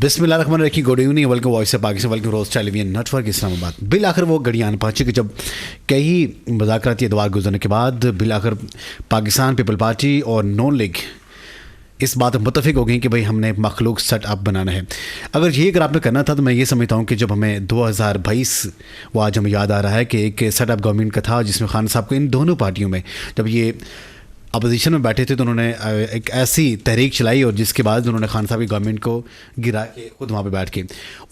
बिस्मिल्लाहिर्रहमानिर्रहीम। Good evening, welcome voice of Pakistan, welcome Roze television network Islamabad. बिल आखिर वो घड़ी आने पहुंची कि जब कई मुज़ाकराती अदवार गुजरने के बाद बिल आखिर पाकिस्तान पीपल पार्टी और नॉन लीग इस बात में मुत्तफिक हो गई कि भाई हमने मखलूक सेटअप बनाना है। अगर आपने करना था तो मैं ये समझता हूँ कि जब हमें 2022 वो आज हमें याद आ रहा है कि एक सेटअप गवर्नमेंट का था जिसमें खान साहब को इन दोनों पार्टियों में जब ये अपोजिशन में बैठे थे तो उन्होंने एक ऐसी तहरीक चलाई और जिसके बाद उन्होंने खान साहब की गवर्नमेंट को गिरा के खुद वहाँ पे बैठ के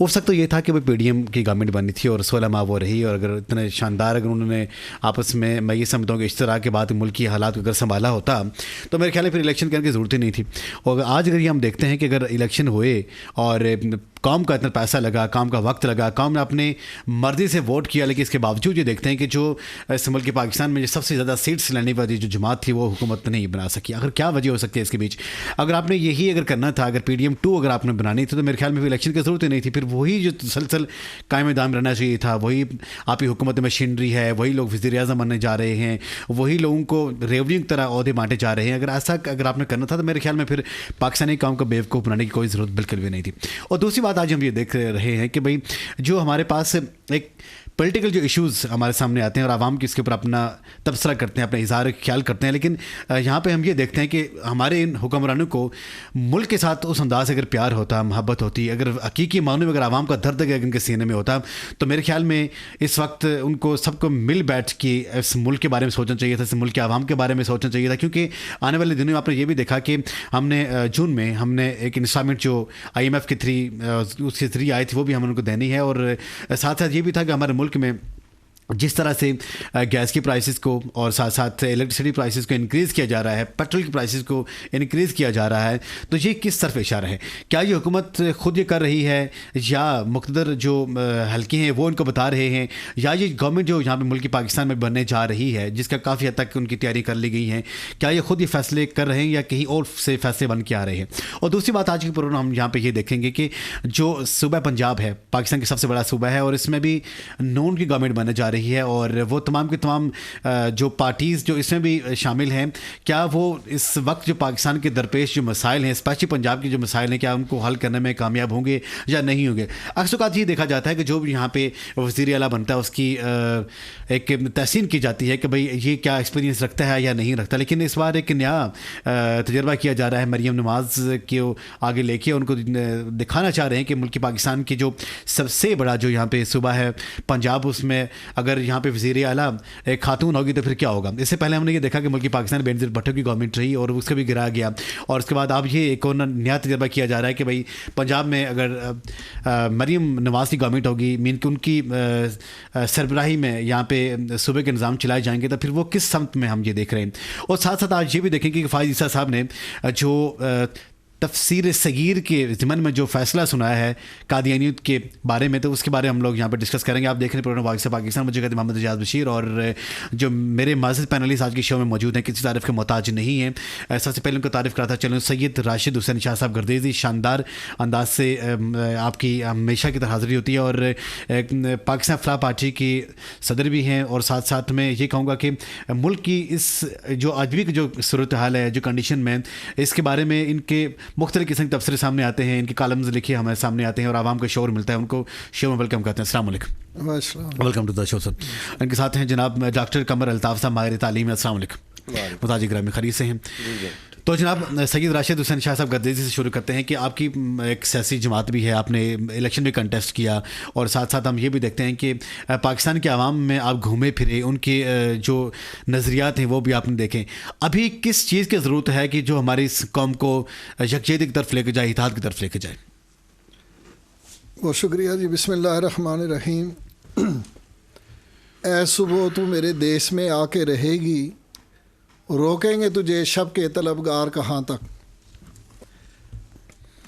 उस वक्त तो ये था कि भाई पीडीएम की गवर्नमेंट बनी थी और 16 माह वो रही। और अगर इतने शानदार अगर उन्होंने आपस में, मैं ये समझता हूँ कि इस तरह के बाद मुल्क की हालात को अगर संभाला होता तो मेरे ख्याल में फिर इलेक्शन करने की ज़रूरत ही नहीं थी। और आज अगर ये हम देखते हैं कि अगर इलेक्शन हुए और कौम का इतना पैसा लगा, काम का वक्त लगा, कौम ने अपने मर्जी से वोट किया, लेकिन इसके बावजूद ये देखते हैं कि जो इस मुल्क के पाकिस्तान में जो सबसे ज़्यादा सीट्स लेने वाली जो जमात थी वो हुकूमत नहीं बना सकी। अगर क्या वजह हो सकती है इसके बीच? अगर आपने यही अगर करना था, अगर PDM 2 अगर आपने बनानी थी तो मेरे ख्याल में इलेक्शन की ज़रूरत ही नहीं थी। फिर वही जो तसलसल कायम दाम रहना चाहिए था, वही आपकी हुकूमत मशीनरी है, वही लोग वज़ीर-ए-आज़म बनने जा रहे हैं, वही लोगों को रेवन्यू की तरह अहदे बांटे जा रहे हैं। अगर ऐसा अगर आपने करना था तो मेरे ख्याल में फिर पाकिस्तानी कौम को बेवकूफ़ बनाने की कोई ज़रूरत बिल्कुल भी नहीं थी। और दूसरी बात आज हम ये देख रहे हैं कि भाई जो हमारे पास एक पॉलिटिकल जो इश्यूज़ हमारे सामने आते हैं और आवाम की इसके ऊपर अपना तबसरा करते हैं, अपना इज़हार ख्याल करते हैं, लेकिन यहाँ पे हम ये देखते हैं कि हमारे इन हुक्मरानों को मुल्क के साथ उस अंदाज से अगर प्यार होता, मोहब्बत होती, अगर हकीकी मानों में अगर आवाम का दर्द अगर इनके सीने में होता तो मेरे ख्याल में इस वक्त उनको सबको मिल बैठ के इस मुल्क के बारे में सोचना चाहिए था, इस मुल्क के आवाम के बारे में सोचना चाहिए था। क्योंकि आने वाले दिनों में आपने ये भी देखा कि हमने जून में हमने एक इंस्टॉलमेंट जो IMF के उसके थ्री आई थी वो भी हमने उनको देनी है। और साथ साथ ये भी था कि हमारे मुल्क में जिस तरह से गैस की प्राइसेस को और साथ साथ इलेक्ट्रिसिटी प्राइसेस को इंक्रीज़ किया जा रहा है, पेट्रोल की प्राइसेस को इंक्रीज़ किया जा रहा है, तो ये किस तरफ इशारा है? क्या ये हुकूमत ख़ुद ये कर रही है या मुक़्तदर जो हल्के हैं वो इनको बता रहे हैं, या ये गवर्नमेंट जो यहाँ पे मुल्क पाकिस्तान में बनने जा रही है जिसका काफ़ी हद तक उनकी तैयारी कर ली गई है, क्या ये ख़ुद ये फैसले कर रहे हैं या कहीं और से फैसले बन के आ रहे हैं? और दूसरी बात आज की प्रोग्राम हम यहाँ पर ये देखेंगे कि जो सूबा पंजाब है पाकिस्तान का सबसे बड़ा सूबा है और इसमें भी नून की गवर्नमेंट बनने जा रही है और वो तमाम के तमाम जो पार्टीज़ जो इसमें भी शामिल हैं, क्या वो इस वक्त जो पाकिस्तान के दरपेश जो मसाइल हैं, स्पेशली पंजाब के जो मसाइल हैं, क्या उनको हल करने में कामयाब होंगे या नहीं होंगे? अक्सर ये देखा जाता है कि जो भी यहाँ पे वज़ीर आला बनता है उसकी एक तहसीन की जाती है कि भाई ये क्या एक्सपीरियंस रखता है या नहीं रखता। लेकिन इस बार एक नया तजर्बा किया जा रहा है, मरियम नवाज़ के आगे लेके उनको दिखाना चाह रहे हैं कि मुल्क पाकिस्तान की जो सबसे बड़ा जो यहाँ पे सूबा है पंजाब, उसमें अगर यहाँ पे वज़ीर आला एक खातून होगी तो फिर क्या होगा। इससे पहले हमने ये देखा कि मुल्क पाकिस्तान बेनज़ीर भुट्टो की गवर्नमेंट रही और उसका भी गिरा गया। और उसके बाद अब ये एक और नया तजर्बा किया जा रहा है कि भाई पंजाब में अगर मरियम नवाज़ की गवर्नमेंट होगी, मीन कि उनकी सरबराही में यहाँ पे सूबे के निज़ाम चलाए जाएंगे, तो फिर वो किस समत में हम ये देख रहे हैं। और साथ साथ आज ये भी देखेंगे कि फ़ाइज़ ईसा साहब ने जो तफसीर सगीर के ज़िमन में जो फ़ैसला सुनाया है कादियानियत के बारे में, तो उसके बारे में हम लोग यहाँ पर डिस्कस करेंगे। आप देख रहे हैं प्रोग्राम वॉइस ऑफ पाकिस्तान। मुझे कहते हैं मोहम्मद एजाज बशीर और जो मेरे माज़िद पैनलिस्ट आज के शो में मौजूद हैं किसी तारीफ़ के मोहताज नहीं है। सबसे पहले उनको तारीफ़ करा था चलो सैयद राशिद हुसैन शाह साहब गर्देज़ी, शानदार अंदाज से आपकी हमेशा की तरह हाज़िरी होती है और पाकिस्तान फलाह पार्टी की सदर भी हैं। और साथ साथ में ये कहूँगा कि मुल्क की इस जो अजवी की जो सूरत हाल है, जो कंडीशन में, इसके बारे में इनके मुख्तलिफ किस्म के तबसरे सामने आते हैं, इनके कॉलम्स लिखे हमारे सामने आते हैं और आवाम को शोर मिलता है। उनको शो में वेलकम करते हैं। अस्सलाम वालेकुम, welcome to the show sir. इनके साथ हैं जनाब डॉक्टर कमर अल्ताफ़ साहब, माहिर तालीम। अस्सलाम वालेकुम, मुताज ग्रामी खरीद से हैं। तो जनाब सैयद राशिद हुसैन शाह साहब गर्देज़ी से शुरू करते हैं कि आपकी एक सियासी जमात भी है, आपने इलेक्शन में कंटेस्ट किया और साथ साथ हम ये भी देखते हैं कि पाकिस्तान के आवाम में आप घूमे फिरे, उनके जो नज़रियात हैं वो भी आपने देखें। अभी किस चीज़ की ज़रूरत है कि जो हमारी इस कौम को यकजहती की तरफ लेके जाए, इत्तेहाद की तरफ लेके जाए? बहुत शुक्रिया जी। बिस्मिल्लाहिर्रहमानिर्रहीम। ऐ सुबह तू मेरे देश में आके रहेगी, रोकेंगे तुझे शब के तलबगार कहाँ तक।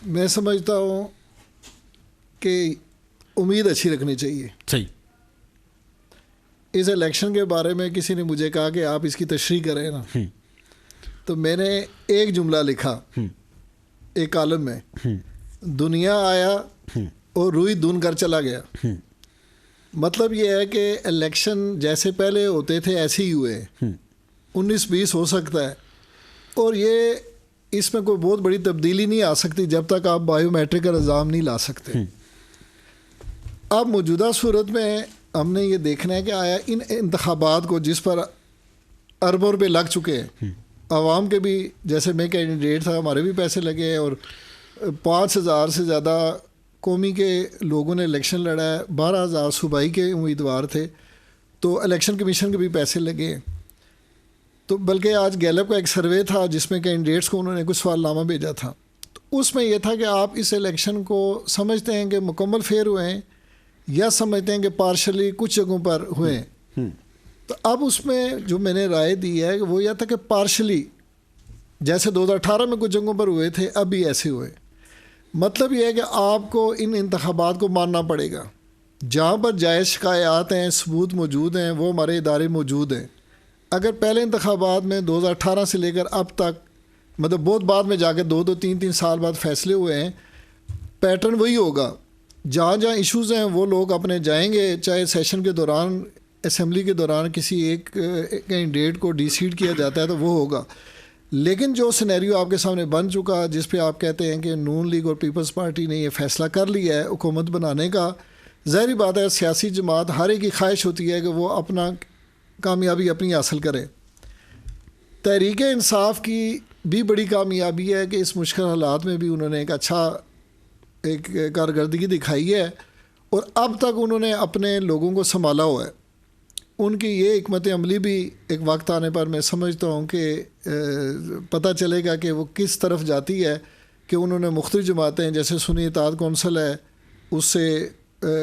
मैं समझता हूँ कि उम्मीद अच्छी रखनी चाहिए। सही। इस इलेक्शन के बारे में किसी ने मुझे कहा कि आप इसकी तशरीह करें ना, तो मैंने एक जुमला लिखा एक कॉलम में, दुनिया आया और रुई धुन कर चला गया। मतलब ये है कि इलेक्शन जैसे पहले होते थे ऐसे ही हुए। 19-20 हो सकता है और ये इसमें कोई बहुत बड़ी तब्दीली नहीं आ सकती जब तक आप बायोमेट्रिक का निज़ाम नहीं ला सकते। अब मौजूदा सूरत में हमने ये देखना है कि आया इन इंतखाबात को जिस पर अरबों रुपये लग चुके हैं, आवाम के भी, जैसे मैं कैंडिडेट था हमारे भी पैसे लगे हैं, और 5,000 से ज़्यादा कौमी के लोगों ने इलेक्शन लड़ा है, 12,000 सूबाई के उम्मीदवार थे, तो इलेक्शन कमीशन के भी पैसे लगे हैं। तो बल्कि आज गैलप का एक सर्वे था जिसमें कैंडिडेट्स को उन्होंने कुछ सवालनामा भेजा था, तो उसमें यह था कि आप इस इलेक्शन को समझते हैं कि मुकम्मल फेयर हुए हैं या समझते हैं कि पार्शली कुछ जगहों पर हुए हैं। तो अब उसमें जो मैंने राय दी है वो यह था कि पार्शली, जैसे 2018 में कुछ जगहों पर हुए थे, अब भी ऐसे हुए। मतलब यह है कि आपको इन इंतखाबात को मानना पड़ेगा। जहाँ पर जायज़ शिकायत हैं, सबूत मौजूद हैं, वो हमारे इदारे मौजूद हैं। अगर पहले इंतखाबात में 2018 से लेकर अब तक, मतलब बहुत बाद में जाकर 2-2, 3-3 साल बाद फैसले हुए हैं, पैटर्न वही होगा। जहाँ जहाँ इश्यूज़ हैं वो लोग अपने जाएंगे, चाहे सेशन के दौरान, असम्बली के दौरान किसी एक कैंडिडेट को डिसीड किया जाता है तो वो होगा। लेकिन जो सिनेरियो आपके सामने बन चुका, जिस पे आप कहते हैं कि नून लीग और पीपल्स पार्टी ने ये फैसला कर लिया है हुकूमत बनाने का, ज़ाहिर बात है सियासी जमात हर एक की ख्वाहिश होती है कि वो अपना कामयाबी अपनी हासिल करे। तहरीक इंसाफ की भी बड़ी कामयाबी है कि इस मुश्किल हालात में भी उन्होंने एक अच्छा एक कारकर्दगी दिखाई है, और अब तक उन्होंने अपने लोगों को संभाला हुआ है। उनकी ये हिकमत अमली भी एक वक्त आने पर मैं समझता हूँ कि पता चलेगा कि वो किस तरफ जाती है, कि उन्होंने मुख्तलिफ जमातें, जैसे सुन्नी इत्तेहाद कौंसिल है, उससे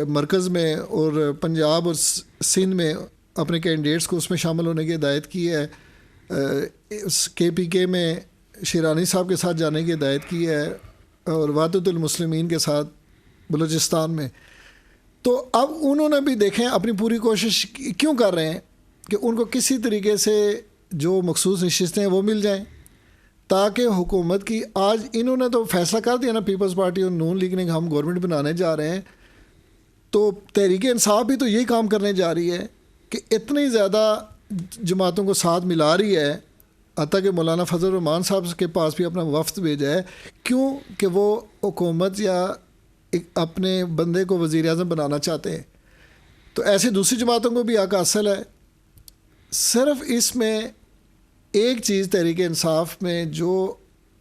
मरकज़ में और पंजाब और सिंध में अपने कैंडिडेट्स को उसमें शामिल होने की हिदायत की है, KPK में शिरानी साहब के साथ जाने की हिदायत की है, और वहदतुल मुस्लिमीन के साथ बलूचिस्तान में। तो अब उन्होंने भी देखें अपनी पूरी कोशिश क्यों कर रहे हैं कि उनको किसी तरीके से जो मखसूस नशिस्तें हैं वो मिल जाएं, ताकि हुकूमत की, आज इन्होंने तो फैसला कर दिया ना पीपल्स पार्टी और नून लीग ने, हम गवर्नमेंट बनाने जा रहे हैं, तो तहरीक इंसाफ भी तो यही काम करने जा रही है कि इतनी ज़्यादा जमातों को साथ मिला रही है, हत्ता कि मौलाना फजल रहमान साहब के पास भी अपना वफ्द भेजा है। क्यों? कि वो हुकूमत या एक अपने बंदे को वज़ीर आज़म बनाना चाहते हैं। तो ऐसे दूसरी जमातों को भी हक हासिल है। सिर्फ इसमें एक चीज़ तहरीक इंसाफ में जो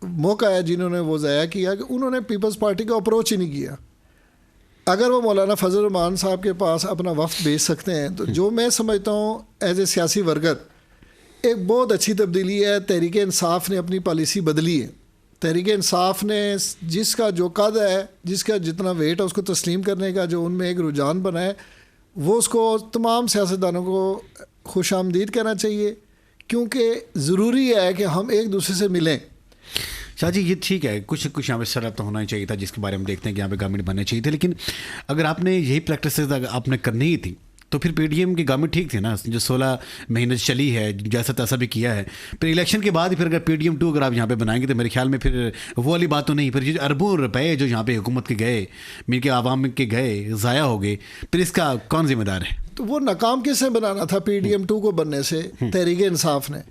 मौका है जिन्होंने वो ज़ाया किया कि उन्होंने पीपल्स पार्टी को अप्रोच ही नहीं किया। अगर वो मौलाना फजल रहमान साहब के पास अपना वफ्द भेज सकते हैं, तो जो मैं समझता हूँ एज ए सियासी वर्कर एक बहुत अच्छी तब्दीली है। तहरीक इंसाफ ने अपनी पॉलिसी बदली है। तहरीक इंसाफ ने जिसका जो कद है, जिसका जितना वेट है, उसको तस्लीम करने का जो उनमें एक रुझान बना है, वो उसको तमाम सियासतदानों को खुश आमदीद कहना चाहिए, क्योंकि ज़रूरी है कि हम एक दूसरे से मिलें। शाह जी, ये ठीक है, कुछ कुछ यहाँ पे सरब तो होना ही चाहिए था, जिसके बारे में देखते हैं कि यहाँ पे गवर्नमेंट बनना चाहिए थी। लेकिन अगर आपने यही प्रैक्टिस आपने करनी ही थी तो फिर PDM की गवर्नमेंट ठीक थी ना, जो 16 महीने से चली है, जैसा तैसा भी किया है। फिर इलेक्शन के बाद फिर अगर PDM 2 अगर आप यहाँ पे बनाएंगे तो मेरे ख्याल में फिर वो वाली बात तो नहीं। फिर जो अरबों रुपए जो यहाँ पे हुकूमत के गए, मिल के आवाम के गए, ज़ाया हो गए, फिर इसका कौन जिम्मेदार है? तो वो नाकाम किसने बनाना था PDM 2 को बनने से? तहरीक इंसाफ ने।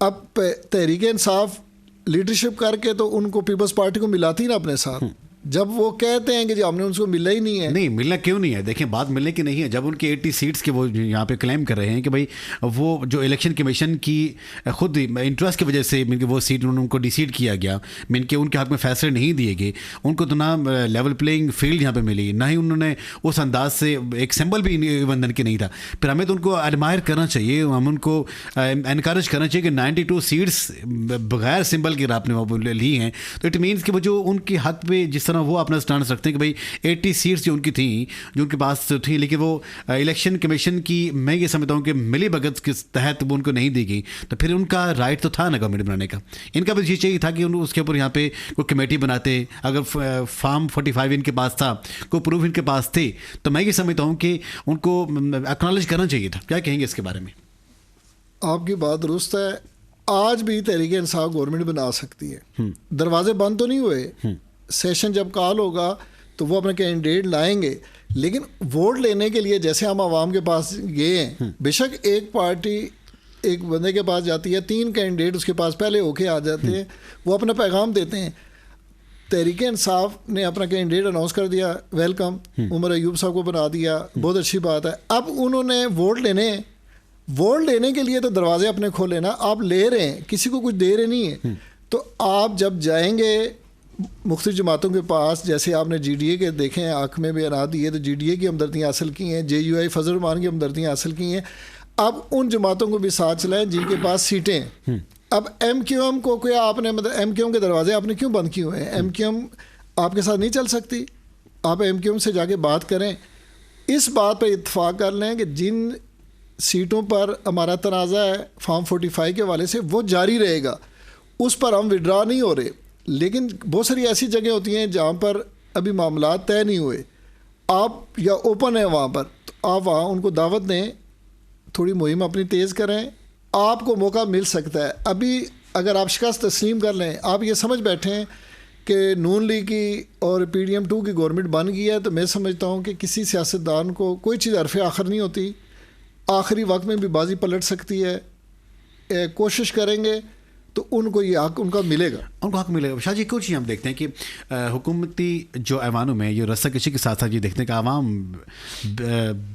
अब तहरीक इंसाफ लीडरशिप करके तो उनको पीपल्स पार्टी को मिलाती ना अपने साथ। जब वो कहते हैं कि जी हमने उनको मिला ही नहीं है, नहीं मिलना क्यों नहीं है? देखिए, बात मिलने की नहीं है। जब उनके 80 सीट्स के वो यहाँ पे क्लेम कर रहे हैं कि भाई वो जो इलेक्शन कमीशन की खुद इंटरेस्ट की वजह से मिनके वो सीट उनको डिसीड किया गया, मिनके उनके हक में फैसले नहीं दिए गए, उनको तो ना लेवल प्लेइंग फील्ड यहाँ पे मिली, ना ही उन्होंने उस अंदाज से एक सिंबल भी बंधन के नहीं था। फिर हमें तो उनको एडमायर करना चाहिए, हम उनको इनकरेज करना चाहिए कि 92 सीट्स बगैर सिंबल के आपने वो ली हैं। तो इट मीन्स कि वो जो उनके हक पे जिस तरह वो अपना स्टैंड रखते हैं कि भाई 80 सीट्स जो उनकी थी, जो उनके पास थी, लेकिन वो इलेक्शन कमीशन की मैं ये समझता हूँ कि मिली भगत के तहत वो उनको नहीं दी गई, तो फिर उनका राइट तो था ना गवर्नमेंट बनाने का। इनका बस ये चाहिए था कि उसके ऊपर यहाँ पे कोई कमेटी बनाते। अगर फॉर्म 45 इनके पास था, कोई प्रूफ इनके पास थे, तो मैं ये समझता हूँ कि उनको एक्नॉलेज करना चाहिए था। क्या कहेंगे इसके बारे में? आपकी बात दुरुस्त है। आज भी तहरीक इंसाफ गवर्नमेंट बना सकती है। दरवाजे बंद तो नहीं हुए। सेशन जब कॉल होगा तो वो अपने कैंडिडेट लाएंगे, लेकिन वोट लेने के लिए जैसे हम आवाम के पास गए हैं, बेशक एक पार्टी एक बंदे के पास जाती है, 3 कैंडिडेट उसके पास पहले होके आ जाते हैं, वो अपना पैगाम देते हैं। तहरीक इंसाफ ने अपना कैंडिडेट अनाउंस कर दिया, वेलकम, उमर अयूब साहब को बना दिया, बहुत अच्छी बात है। अब उन्होंने वोट लेने के लिए तो दरवाजे अपने खोले ना, आप ले रहे हैं, किसी को कुछ दे रहे नहीं है। तो आप जब जाएंगे मुख्तलिफ जमातों के पास, जैसे आपने GDA के देखे हैं, आँख में बयाना दिए, तो GDA की हमदर्दियाँ हासिल की हैं, JUI फजल रहमान की हमदर्दियाँ हासिल की हैं। अब उन जमातों को भी साथ चलाएं जिनके पास सीटें हैं। अब MQM को क्या आपने, मतलब MQM के दरवाजे आपने क्यों बंद किए हुए हैं? MQM आपके साथ नहीं चल सकती, आप MQM से जाके बात करें, इस बात पर इत्तेफाक कर लें कि जिन सीटों पर हमारा तनाज़ा है फॉर्म 45 के हवाले से, वो जारी रहेगा, उस पर हम विड्रा नहीं हो रहे। लेकिन बहुत सारी ऐसी जगह होती हैं जहाँ पर अभी मामला तय नहीं हुए, आप या ओपन है वहाँ पर, तो आप वहाँ उनको दावत दें, थोड़ी मुहिम अपनी तेज़ करें, आपको मौका मिल सकता है। अभी अगर आप शिकस्त तस्लीम कर लें, आप ये समझ बैठे हैं कि नून लीग की और PDM 2 की गवर्नमेंट बन गई है, तो मैं समझता हूँ कि किसी सियासतदान को कोई चीज़ हरफ आखिर नहीं होती, आखिरी वक्त में भी बाजी पलट सकती है। कोशिश करेंगे तो उनको ये हक उनका मिलेगा, उनको हक मिलेगा। शाह जी, कुछ चीज़ हम देखते हैं कि हुकूमती जो ऐवानों में ये रस्सा कशी के साथ साथ ये देखते हैं कि आवाम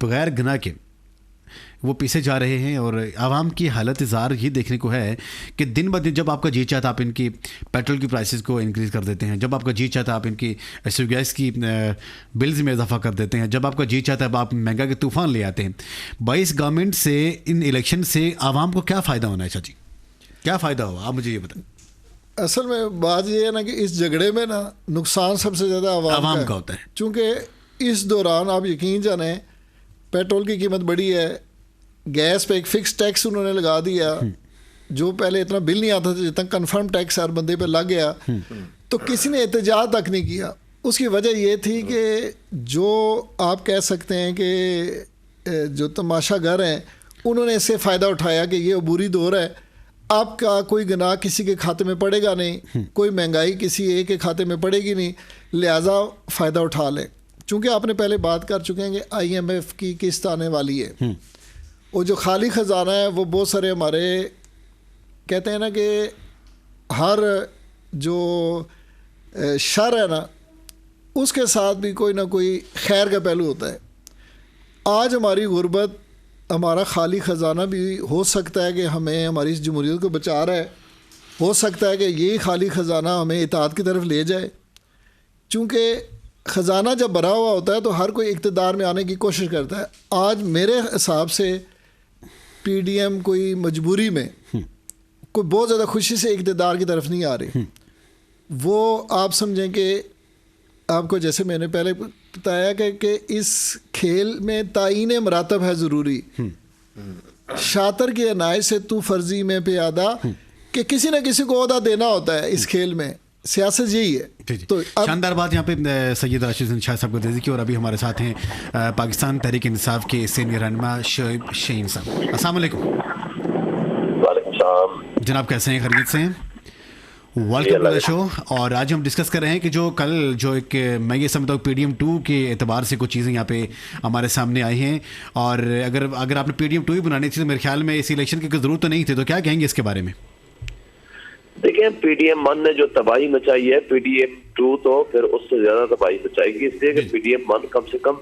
बग़ैर गुनाह के वो पीछे जा रहे हैं, और आवाम की हालत ज़ार ये देखने को है कि दिन ब दिन जब आपका जी चाहता आप इनकी पेट्रोल की प्राइसेस को इंक्रीज़ कर देते हैं, जब आपका जी चाहता आप इनकी गैस की बिल्स में इजाफा कर देते हैं, जब आपका जी चाहता है आप महंगा के तूफ़ान ले आते हैं। 22 गवर्नमेंट से, इन इलेक्शन से आवाम को क्या फ़ायदा होना है? शाह जी, क्या फ़ायदा हुआ, आप मुझे ये बताएं। असल में बात ये है ना कि इस झगड़े में ना नुकसान सबसे ज़्यादा आवाम का होता है, चूँकि इस दौरान आप यकीन जाने पेट्रोल की कीमत बढ़ी है, गैस पे एक फ़िक्स टैक्स उन्होंने लगा दिया, जो पहले इतना बिल नहीं आता था, जितना कंफर्म टैक्स हर बंदे पे लग गया, तो किसी ने एहतजाज तक नहीं किया। उसकी वजह ये थी कि जो आप कह सकते हैं कि जो तमाशागर हैं, उन्होंने इससे फ़ायदा उठाया कि ये अबूरी दौर है, आपका कोई गुनाह किसी के खाते में पड़ेगा नहीं, कोई महंगाई किसी एक के खाते में पड़ेगी नहीं, लिहाजा फ़ायदा उठा लें। चूँकि आपने पहले बात कर चुके हैं कि IMF की किस्त आने वाली है, वो जो खाली ख़जाना है, वो बहुत सारे हमारे कहते हैं ना कि हर जो शर है ना, उसके साथ भी कोई ना कोई खैर का पहलू होता है। आज हमारी गुर्बत, हमारा खाली ख़जाना भी हो सकता है कि हमें हमारी इस जमहूरियत को बचा रहा है, हो सकता है कि यही खाली ख़जाना हमें इताअत की तरफ ले जाए। चूँकि ख़जाना जब भरा हुआ होता है तो हर कोई इक़्तिदार में आने की कोशिश करता है। आज मेरे हिसाब से PDM कोई मजबूरी में, कोई बहुत ज़्यादा खुशी से इक़्तिदार की तरफ नहीं आ रही। वो आप समझें कि आपको जैसे मैंने पहले बताया कि इस खेल में तायीन मरातब है ज़रूरी। शातर की अनायत से तू फर्जी में प्यादा, कि किसी न किसी को ओहदा देना होता है इस खेल में, सियासत यही है। तो शानदार बात यहाँ पे सैयद राशिद शाह साहब को दे दी की। और अभी हमारे साथ हैं पाकिस्तान तहरीक इंसाफ के सीनियर रहनुमा शोएब शहीन साहब। अस्सलाम वालेकुम जनाब, कैसे हैं? खैरियत से हैं? Welcome to the show. और आज हम डिस्कस कर रहे हैं कि जो कल जो एक मैं ये समझता हूँ PDM 2 के एतबार से कुछ चीज़ें यहाँ पे हमारे सामने आई हैं, और अगर आपने PDM 2 ही बनानी थी तो मेरे ख्याल में इस इलेक्शन की ज़रूरत तो नहीं थी, तो क्या कहेंगे इसके बारे में? देखिए, PDM 1 ने जो तबाही मचाई है, PDM 2 तो फिर उससे ज्यादा तबाही मचाएगी, इसलिए कि PDM 1 कम से कम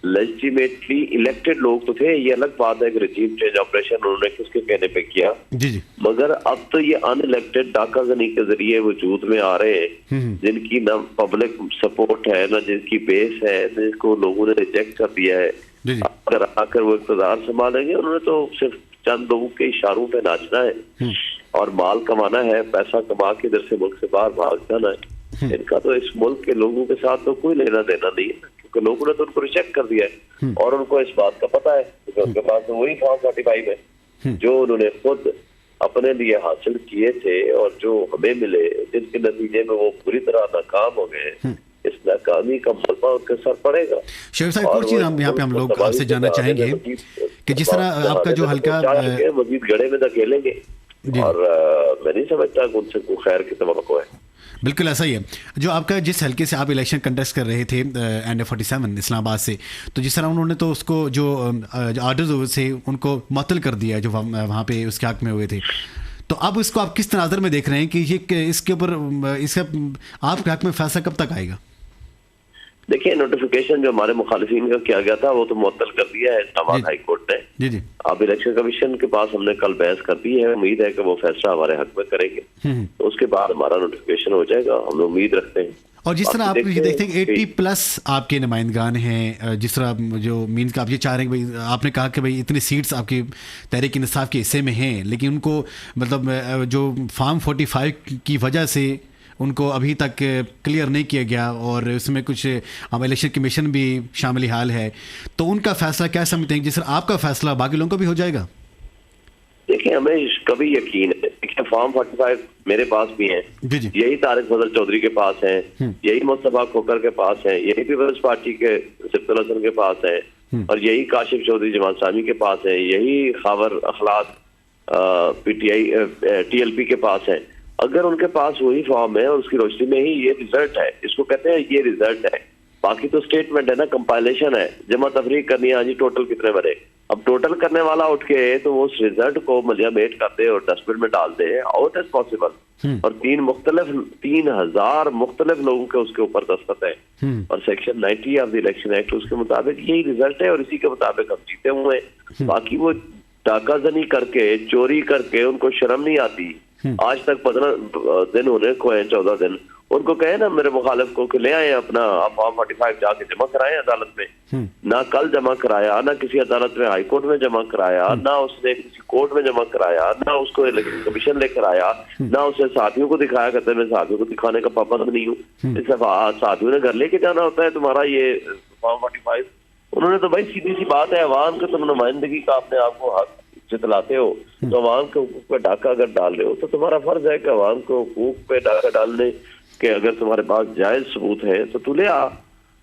लेजिटिमेटली इलेक्टेड लोग तो थे। ये अलग बात है कि रजीम चेंज ऑपरेशन उन्होंने किसके कहने पे किया, जी। मगर अब तो ये अनइलेक्टेड डाका जनी के जरिए वजूद में आ रहे हैं, जिनकी ना पब्लिक सपोर्ट है, ना जिनकी बेस है, जिनको लोगों ने रिजेक्ट कर दिया है। अगर आकर वो इक़्तिदार संभालेंगे, उन्होंने तो सिर्फ चंद लोगों के इशारों पे नाचना है और माल कमाना है, पैसा कमा के इधर से मुल्क से बाहर भाग जाना है। इनका तो इस मुल्क के लोगों के साथ तो कोई लेना देना नहीं है, क्योंकि लोगों ने तो उनको रिजेक्ट कर दिया है और उनको इस बात का पता है, क्योंकि उनके पास तो वही फॉर्म 45 है जो उन्होंने खुद अपने लिए हासिल किए थे और जो हमें मिले, जिसके नतीजे में वो पूरी तरह नाकाम हो गए। इस नाकामी का मलबा उनके सर पड़ेगा। शोएब साहब, एक और चीज़ हम यहाँ पे हम लोग आपसे जानना चाहेंगे कि जिस तरह आपका जो हल्का मजीद गड़े में धकेलेंगे, और मैं नहीं समझता कि उनसे कोई खैर की तवक्को है। बिल्कुल ऐसा ही है। जो आपका जिस हल्के से आप इलेक्शन कंटेस्ट कर रहे थे NF47 इस्लामाबाद से, तो जिस तरह उन्होंने तो उसको जो आर्डर्स से उनको मुअत्तल कर दिया जो वहाँ पे उसके हक में हुए थे, तो अब इसको आप किस नज़र में देख रहे हैं कि ये इसके ऊपर इसका आपके हक में फैसला कब तक आएगा? देखिए, नोटिफिकेशन जो हमारे मुखालिफिन का किया गया था वो तो मुअत्तल कर दिया है इस्लामाबाद हाई कोर्ट ने। जी जी। अब इलेक्शन कमीशन के पास हमने कल बहस कर दी है, उम्मीद है कि वो फैसला हमारे हक में करेंगे, तो उसके बाद हमारा नोटिफिकेशन हो जाएगा, हम लोग उम्मीद रखते हैं। और जिस तरह आप ये देखते हैं 80+ आपके नुमाइंदगान हैं, जिस तरह जो मीन्स का आप ये चाह रहे हैं कि भाई, आपने कहा कि भाई इतनी सीट्स आपकी तहरीक इंसाफ के हिस्से में हैं, लेकिन उनको मतलब जो फार्म 45 की वजह से उनको अभी तक क्लियर नहीं किया गया और उसमें कुछ हम इलेक्शन कमीशन भी शामिल हाल है, तो उनका फैसला क्या समझते हैं? जिस तरह आपका फैसला बाकी लोगों का भी हो जाएगा? देखिए, हमें कभी यकीन है, देखिए फॉर्म 45 मेरे पास भी है, यही तारिक फजल चौधरी के पास है, यही मुस्तफा खोकर के पास है, यही पीपल्स पार्टी के सिफ्तुल हसन के पास है, और यही काशिफ चौधरी जमात सामी के पास है, यही खावर अखलाक PTI TLP के पास है। अगर उनके पास वही फॉर्म है और उसकी रोशनी में ही ये रिजल्ट है, इसको कहते हैं ये रिजल्ट है, बाकी तो स्टेटमेंट है ना, कंपाइलेशन है, जमा तफरीक करनी है, जी टोटल कितने बने। अब टोटल करने वाला उठ के तो वो उस रिजल्ट को मलियामेट कर दे और डस्टबिन में डाल दे, आउट एज पॉसिबल, और 3,000 मुख्तलिफ लोगों के उसके ऊपर दस्तखत है, और section 90 of the election act उसके मुताबिक यही रिजल्ट है और इसी के मुताबिक हम जीते हुए हैं। बाकी वो डाकाजनी करके, चोरी करके, उनको शर्म नहीं आती, आज तक 15 दिन होने को है, 14 दिन, उनको कहे ना मेरे मुखालिफ को कि ले आए अपना फॉर्म 45 जाके जमा कराए अदालत में। ना कल जमा कराया, ना किसी अदालत में हाई कोर्ट में जमा कराया, ना उसने किसी कोर्ट में जमा कराया, ना उसको इलेक्शन कमीशन लेकर आया, ना उसने साथियों को दिखाया। कहते मैं साथियों को दिखाने का पाबंद नहीं हूँ, इससे साथियों ने घर लेके जाना होता है तुम्हारा ये फॉर्म 45। उन्होंने तो भाई सीधी सी बात है, अवाम के तुम नुमाइंदगी का अपने आप को हक जितलाते हो, तो अवाम के हुकूक पे डाका अगर डाल रहे हो तो तुम्हारा फर्ज है कि अवाम को हुकूक पे डाका डालने के अगर तुम्हारे पास जायज सबूत है तो तू ले आ,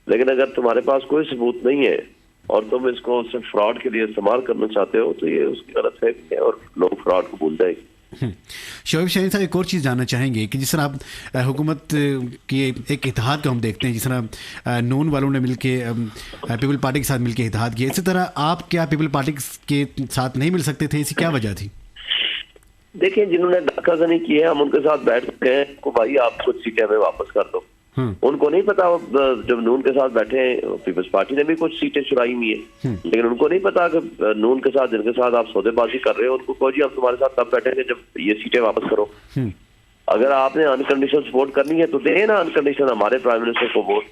लेकिन अगर तुम्हारे पास कोई सबूत नहीं है और तुम इसको सिर्फ फ्रॉड के लिए इस्तेमाल करना चाहते हो तो ये उसकी गलतफहमी है और लोग फ्रॉड को भूल जाएंगे। शोएब शहीन साहब, एक और चीज़ जानना चाहेंगे कि जिस तरह आप हुकूमत की एक इत्तेहाद को हम देखते हैं, जिस तरह नून वालों ने मिलके पीपल पार्टी के साथ मिलके इत्तेहाद किया, इसी तरह आप क्या पीपल पार्टी के साथ नहीं मिल सकते थे? इसकी क्या वजह थी? देखिए, जिन्होंने डाकाजनी की है हम उनके साथ बैठ सकते हैं को भाई आप कुछ सीटें हमें वापस कर दो। उनको नहीं पता, जब नून के साथ बैठे हैं, पीपल्स पार्टी ने भी कुछ सीटें चुराई हुई है, लेकिन उनको नहीं पता कि नून के साथ जिनके साथ आप सौदेबाजी कर रहे हो उनको कहो जी हम तुम्हारे साथ तब बैठेंगे जब ये सीटें वापस करो। अगर आपने अनकंडीशनल सपोर्ट करनी है तो दे ना अनकंडीशनल हमारे प्राइम मिनिस्टर को वोट,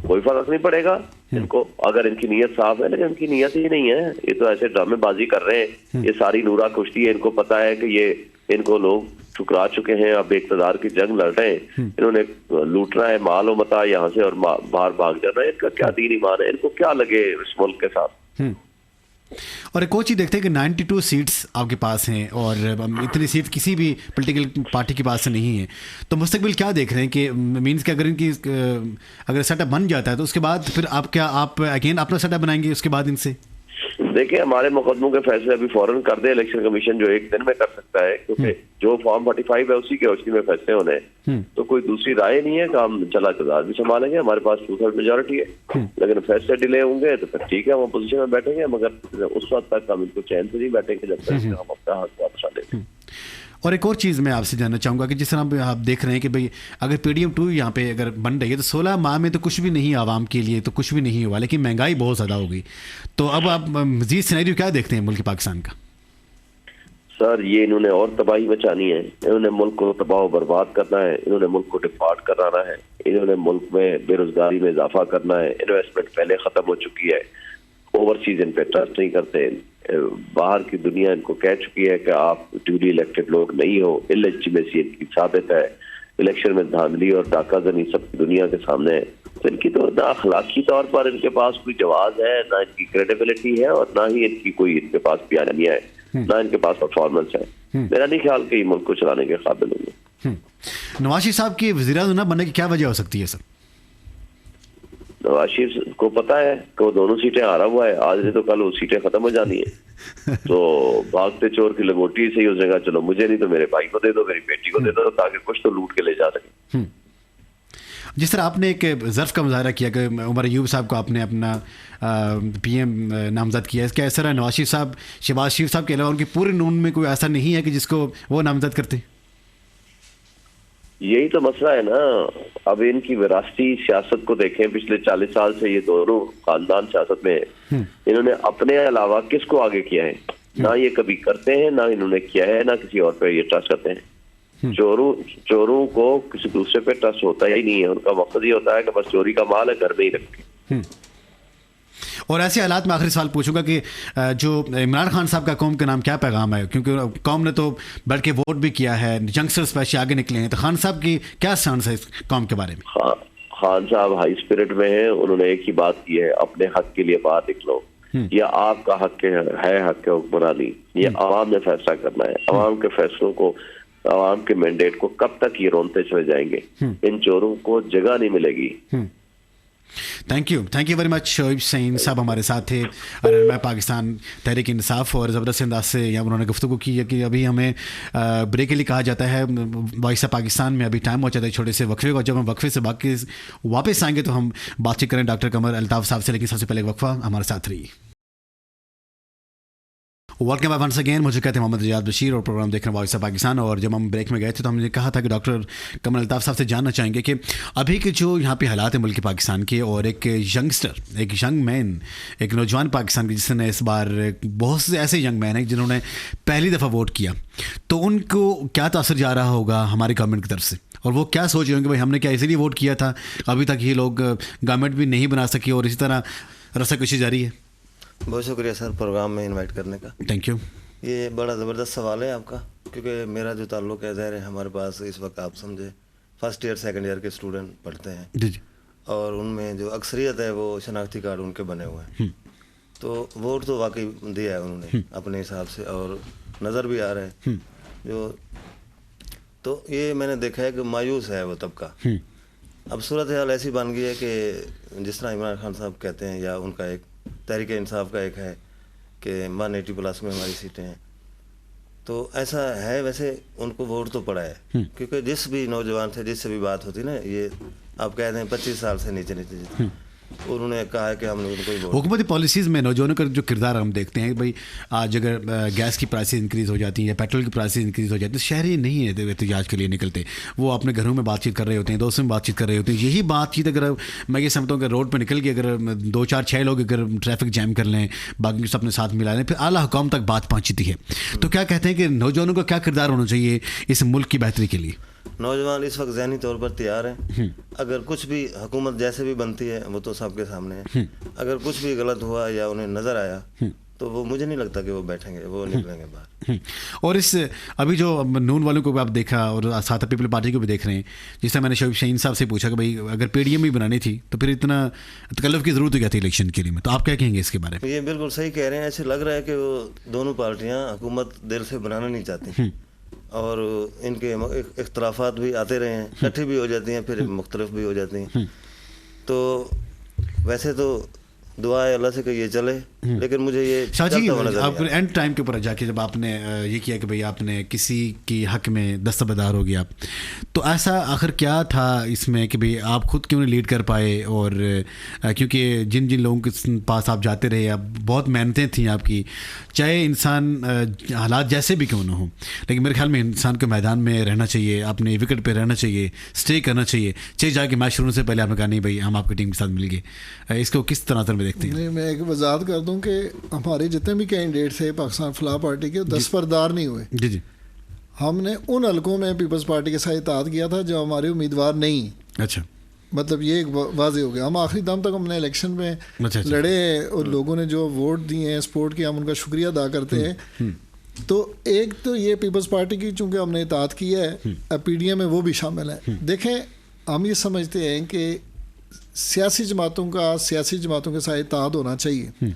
कोई फर्क नहीं पड़ेगा इनको, अगर इनकी नीयत साफ है। लेकिन इनकी नीयत ही नहीं है, ये तो ऐसे ड्रामेबाजी कर रहे हैं, ये सारी नूरा कुश्ती है, इनको पता है कि ये इनको लोग ठुकरा चुके हैं, अब इक़्तिदार की जंग लड़ रहे हैं, इन्होंने लूटना है माल और मता यहाँ से और बाहर भाग जाना है। इनका क्या दीन ईमान है, इनको क्या लगे इस मुल्क के साथ। और एक और चीज़ देखते हैं कि 92 सीट्स आपके पास हैं और इतनी सीट किसी भी पॉलिटिकल पार्टी के पास से नहीं है, तो मुस्तकबिल क्या देख रहे हैं कि मीन्स कि अगर इनकी अगर सेटअप बन जाता है तो उसके बाद फिर आप अगेन अपना सेटअप बनाएंगे उसके बाद इनसे? देखिए, हमारे मुकदमों के फैसले अभी फौरन कर दे इलेक्शन कमीशन, जो एक दिन में कर सकता है, क्योंकि जो फॉर्म 45 है उसी के रोशनी में फैसले होने हैं, तो कोई दूसरी राय नहीं है कि हम चला इक़्तिदार भी संभालेंगे, हमारे पास 2/3 मेजोरिटी है। लेकिन फैसले डिले होंगे तो फिर ठीक है, हम अपोजिशन में बैठेंगे, मगर उस वक्त तक हम इनको चैन से नहीं बैठेंगे जब तक हम अपना हक वापस आ लेंगे। और एक और चीज़ मैं आपसे जानना चाहूँगा कि जिस तरह आप देख रहे हैं कि भाई अगर PDM2 यहाँ पे अगर बन रही है तो 16 माह में तो कुछ भी नहीं, आवाम के लिए तो कुछ भी नहीं हुआ, लेकिन महंगाई बहुत ज़्यादा हो गई, तो अब आप मज़ीद सिनेरियो क्या देखते हैं मुल्क पाकिस्तान का? सर, ये इन्होंने और तबाही मचानी है, इन्होंने मुल्क को तबाह बर्बाद करना है, इन्होंने मुल्क को डिफॉल्ट कराना है, इन्होंने मुल्क में बेरोजगारी में इजाफा करना है, इन्वेस्टमेंट पहले ख़त्म हो चुकी है, ओवरसीज इन पे ट्रस्ट नहीं करते, बाहर की दुनिया इनको कह चुकी है कि आप ड्यूली इलेक्टेड लोग नहीं हो, इलेजिटिमेसी इनकी साबित है, इलेक्शन में धांधली और डाकाजनी सब दुनिया के सामने है। तो इनकी तो ना अखलाकी तौर पर इनके पास कोई जवाब है, ना इनकी क्रेडिबिलिटी है, और ना ही इनकी कोई इनके पास बयानिया है, ना इनके पास परफॉर्मेंस है। मेरा नहीं ख्याल कि मुल्क को चलाने के काबिल होंगे। नवाज शरीफ साहब की वज़ीर-ए-आज़म न बनने की क्या वजह हो सकती है सर? नवाज शरीफ को पता है कि वो दोनों सीटें हारा हुआ है, आज नहीं तो कल वो सीटें खत्म हो जानी है, तो भागते चोर की लंगोटी से ही उसने कहा चलो मुझे नहीं तो मेरे भाई को दे दो, मेरी बेटी को दे दो, ताकि कुछ तो लूट के ले जा सके। जिस तरह आपने एक ज़र्फ़ का मुजाहरा किया कि उमर अयूब साहब को आपने अपना PM नामज़द किया, क्या ऐसा नवाज शरीफ साहब, शहबाज शरीफ साहब के अलावा उनकी पूरे नून में कोई ऐसा नहीं है कि जिसको वो नामज़द करते? यही तो मसला है ना। अब इनकी विरासती सियासत को देखें, पिछले 40 साल से ये दोनों खानदान सियासत में है। इन्होंने अपने अलावा किसको आगे किया है? ना ये कभी करते हैं, ना इन्होंने किया है, ना किसी और पे ये ट्रस्ट करते हैं। चोरों को किसी दूसरे पे ट्रस्ट होता ही नहीं है। उनका मकसद ये होता है कि बस चोरी का माल है, घर में ही रखें। और ऐसे हालात में आखिरी सवाल पूछूंगा कि जो इमरान खान साहब का कौम के नाम क्या पैगाम है, क्योंकि कौम ने तो बढ़ के वोट भी किया है, यंगस्टर्स स्पेशली आगे निकले हैं, तो खान साहब की क्या स्टांस है इस कौम के बारे में? खान साहब हाई स्पिरिट में हैं। उन्होंने एक ही बात की है, अपने हक के लिए बाहर निकलो। ये आपका हक है हक के हुक्मरानी। ये आवाम ने फैसला करना है। आवाम के फैसलों को, आवाम के मैंडेट को कब तक ये रोनते चले जाएंगे? इन चोरों को जगह नहीं मिलेगी। Thank you very much. Shoaib Saeed साहब हमारे साथ थे, रहनुमा पाकिस्तान तहरीक इंसाफ, और ज़बरदस्त अंदाज से यहाँ उन्होंने गुफ्तगू की है कि अभी हमें ब्रेक के लिए कहा जाता है वॉइस ऑफ पाकिस्तान में। अभी टाइम हो जाता है छोटे से वक्फे को, जब हम वक्फे से वापस आएंगे तो हम बातचीत करें डॉक्टर कमर अल्ताफ़ साहब से, लेकिन सबसे पहले वक्फा हमारे साथ रही। Welcome back once again. मुझे कहते हैं मोहम्मद रियाद बशीर और प्रोग्राम देख रहे हैं वॉइस ऑफ पाकिस्तान। और जब हम ब्रेक में गए थे तो हमने कहा था कि डॉक्टर कमर अल्ताफ़ साहब से जानना चाहेंगे कि अभी के जो यहाँ पे हालात हैं मुल्क पाकिस्तान के, और एक यंगस्टर, एक यंग मैन, एक नौजवान पाकिस्तान के जिसने इस बार बहुत से ऐसे यंग मैन हैं जिन्होंने पहली दफ़ा वोट किया, तो उनको क्या तासर जा रहा होगा हमारी गवर्नमेंट की तरफ से, और वो क्या सोच रहे होंगे भाई हमने क्या इसीलिए वोट किया था, अभी तक ये लोग गवर्नमेंट भी नहीं बना सकी और इसी तरह रस्साकशी जारी है। बहुत शुक्रिया सर प्रोग्राम में इनवाइट करने का। Thank you. ये बड़ा ज़बरदस्त सवाल है आपका, क्योंकि मेरा जो ताल्लुक़ है ज़ाहिर है हमारे पास इस वक्त आप समझे फर्स्ट ईयर सेकंड ईयर के स्टूडेंट पढ़ते हैं जी जी, और उनमें जो अक्सरियत है वो शनाख्ती कार्ड उनके बने हुए हैं। तो वोट तो वाकई दिया है उन्होंने अपने हिसाब से, और नज़र भी आ रहा है जो, तो ये मैंने देखा है कि मायूस है वो तबका। अब सूरत हाल ऐसी बन गई है कि जिस तरह इमरान खान साहब कहते हैं, या उनका एक तहरीक इंसाफ का एक है कि 180+ में हमारी सीटें हैं, तो ऐसा है। वैसे उनको वोट तो पड़ा है, क्योंकि जिस भी नौजवान थे जिससे भी बात होती ना, ये आप कहते हैं 25 साल से नीचे जीते, उन्होंने कहा है कि हमने उनको हुकूमती पॉलिसीज़ में नौजवानों का जो किरदार हम देखते हैं भाई, आज अगर गैस की प्राइसेस इंक्रीज़ हो जाती हैं या पेट्रोल की प्राइसेस इंक्रीज़ हो जाती है, शहरी नहीं है एहतजाज के लिए निकलते, वो अपने घरों में बातचीत कर रहे होते हैं, दोस्तों में बातचीत कर रहे होते हैं। यही बातचीत अगर मैं ये समझता हूँ कि रोड पर निकल के अगर 2 4 6 लोग अगर ट्रैफिक जैम कर लें, बाकी सब अपने साथ मिला लें, फिर आला हुकाम तक बात पहुँचती है। तो क्या कहते हैं कि नौजवानों का क्या किरदार होना चाहिए इस मुल्क की बेहतरी के लिए? नौजवान इस वक्त ज़हनी तौर पर तैयार हैं। अगर कुछ भी हुकूमत जैसे भी बनती है वो तो सबके सामने है। अगर कुछ भी गलत हुआ या उन्हें नज़र आया तो वो, मुझे नहीं लगता कि वो बैठेंगे, वो निकलेंगे बाहर। और इस अभी जो नून वालों को भी आप देखा और साथ पीपल पार्टी को भी देख रहे हैं, जिस तरह मैंने शोएब सईद साहब से पूछा कि भाई अगर PDM भी बनानी थी तो फिर इतना तकल्लुफ़ की ज़रूरत क्या थी इलेक्शन के लिए में, तो आप क्या कहेंगे इसके बारे में? ये बिल्कुल सही कह रहे हैं। ऐसे लग रहा है कि वो दोनों पार्टियाँ हुकूमत दिल से बनाना नहीं चाहती, और इनके इख्तलाफात भी आते रहे हैं, इकट्ठी भी हो जाती हैं, फिर मुख्तलिफ भी हो जाती हैं। तो वैसे तो दुआ है अल्लाह से कि ये चले, लेकिन मुझे ये शाजी आप एंड टाइम के ऊपर जाके जब आपने ये किया कि भाई आपने किसी की हक में दस्तबरदार हो गया, तो ऐसा आखिर क्या था इसमें कि भाई आप खुद क्यों नहीं लीड कर पाए? और क्योंकि जिन जिन लोगों के पास आप जाते रहे, आप बहुत मेहनतें थी आपकी, चाहे इंसान हालात जैसे भी क्यों ना हो, लेकिन मेरे ख्याल में इंसान को मैदान में रहना चाहिए, अपने विकेट पर रहना चाहिए, स्टे करना चाहिए, चाहे जाके मैच शुरू से पहले आपने कहा नहीं भाई हम आपकी टीम के साथ मिल गए। इसको किस तरह से देखते हैं? नहीं, मैं एक वजाहत कर दूं कि हमारे जितने भी कैंडिडेट थे पाकिस्तान फलाह पार्टी के, दस्तबरदार नहीं हुए। जी जी, हमने उन हलकों में पीपल्स पार्टी के साथ इत्तेहाद किया था जो हमारे उम्मीदवार नहीं। अच्छा, मतलब ये एक वाज़ेह हो गया। हम आखिरी दम तक हमने इलेक्शन में लड़े और लोगों ने जो वोट दिए हैं, सपोर्ट किया, हम उनका शुक्रिया अदा करते हैं। तो एक तो ये पीपल्स पार्टी की चूँकि हमने इत्तेहाद किया है, PDM में वो भी शामिल है। देखें, हम ये समझते हैं कि सियासी जमातों के साथ इत्तेहाद होना चाहिए।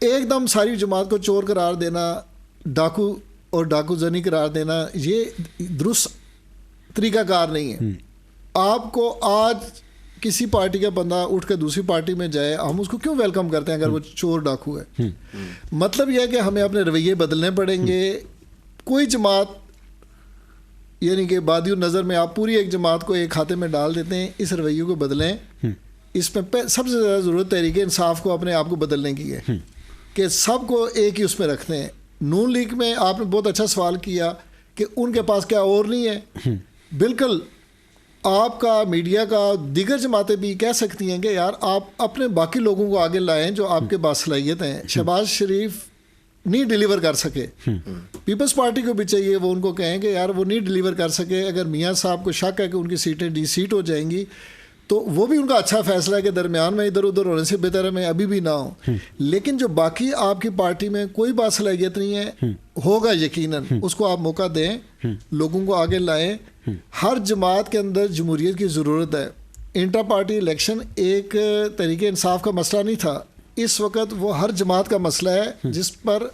एकदम सारी जमात को चोर करार देना, डाकू और डाकू जनी करार देना, ये दुरुस्त तरीकाकार नहीं है। आपको आज किसी पार्टी का बंदा उठ कर दूसरी पार्टी में जाए, हम उसको क्यों वेलकम करते हैं अगर वो चोर डाकू है? मतलब यह है कि हमें अपने रवैये बदलने पड़ेंगे। कोई जमात यानी कि बादियो नज़र में आप पूरी एक जमात को एक खाते में डाल देते हैं, इस रवैये को बदलें। इसमें सबसे ज़्यादा ज़रूरत तहरीक इंसाफ को अपने आप को बदलने की है कि सबको एक ही उसमें रखते हैं। नून लीग में आपने बहुत अच्छा सवाल किया कि उनके पास क्या और नहीं है। बिल्कुल आपका मीडिया का दीगर जमातें भी कह सकती हैं कि यार आप अपने बाकी लोगों को आगे लाएं जो आपके बासलाहियत हैं। शहबाज शरीफ नहीं डिलीवर कर सके, पीपल्स पार्टी को भी चाहिए वो उनको कहें कि यार वो नहीं डिलीवर कर सके। अगर मियाँ साहब को शक है कि उनकी सीटें डी-सीट हो जाएंगी तो वो भी उनका अच्छा फैसला है कि दरमियान में इधर उधर होने से बेहतर है मैं अभी भी ना हूँ। लेकिन जो बाकी आपकी पार्टी में कोई बासलाहियत नहीं है, होगा यकीनन, उसको आप मौका दें, लोगों को आगे लाएं। हर जमात के अंदर जमहूरियत की ज़रूरत है। इंटर पार्टी इलेक्शन एक तरीके इंसाफ का मसला नहीं था, इस वक्त वो हर जमात का मसला है जिस पर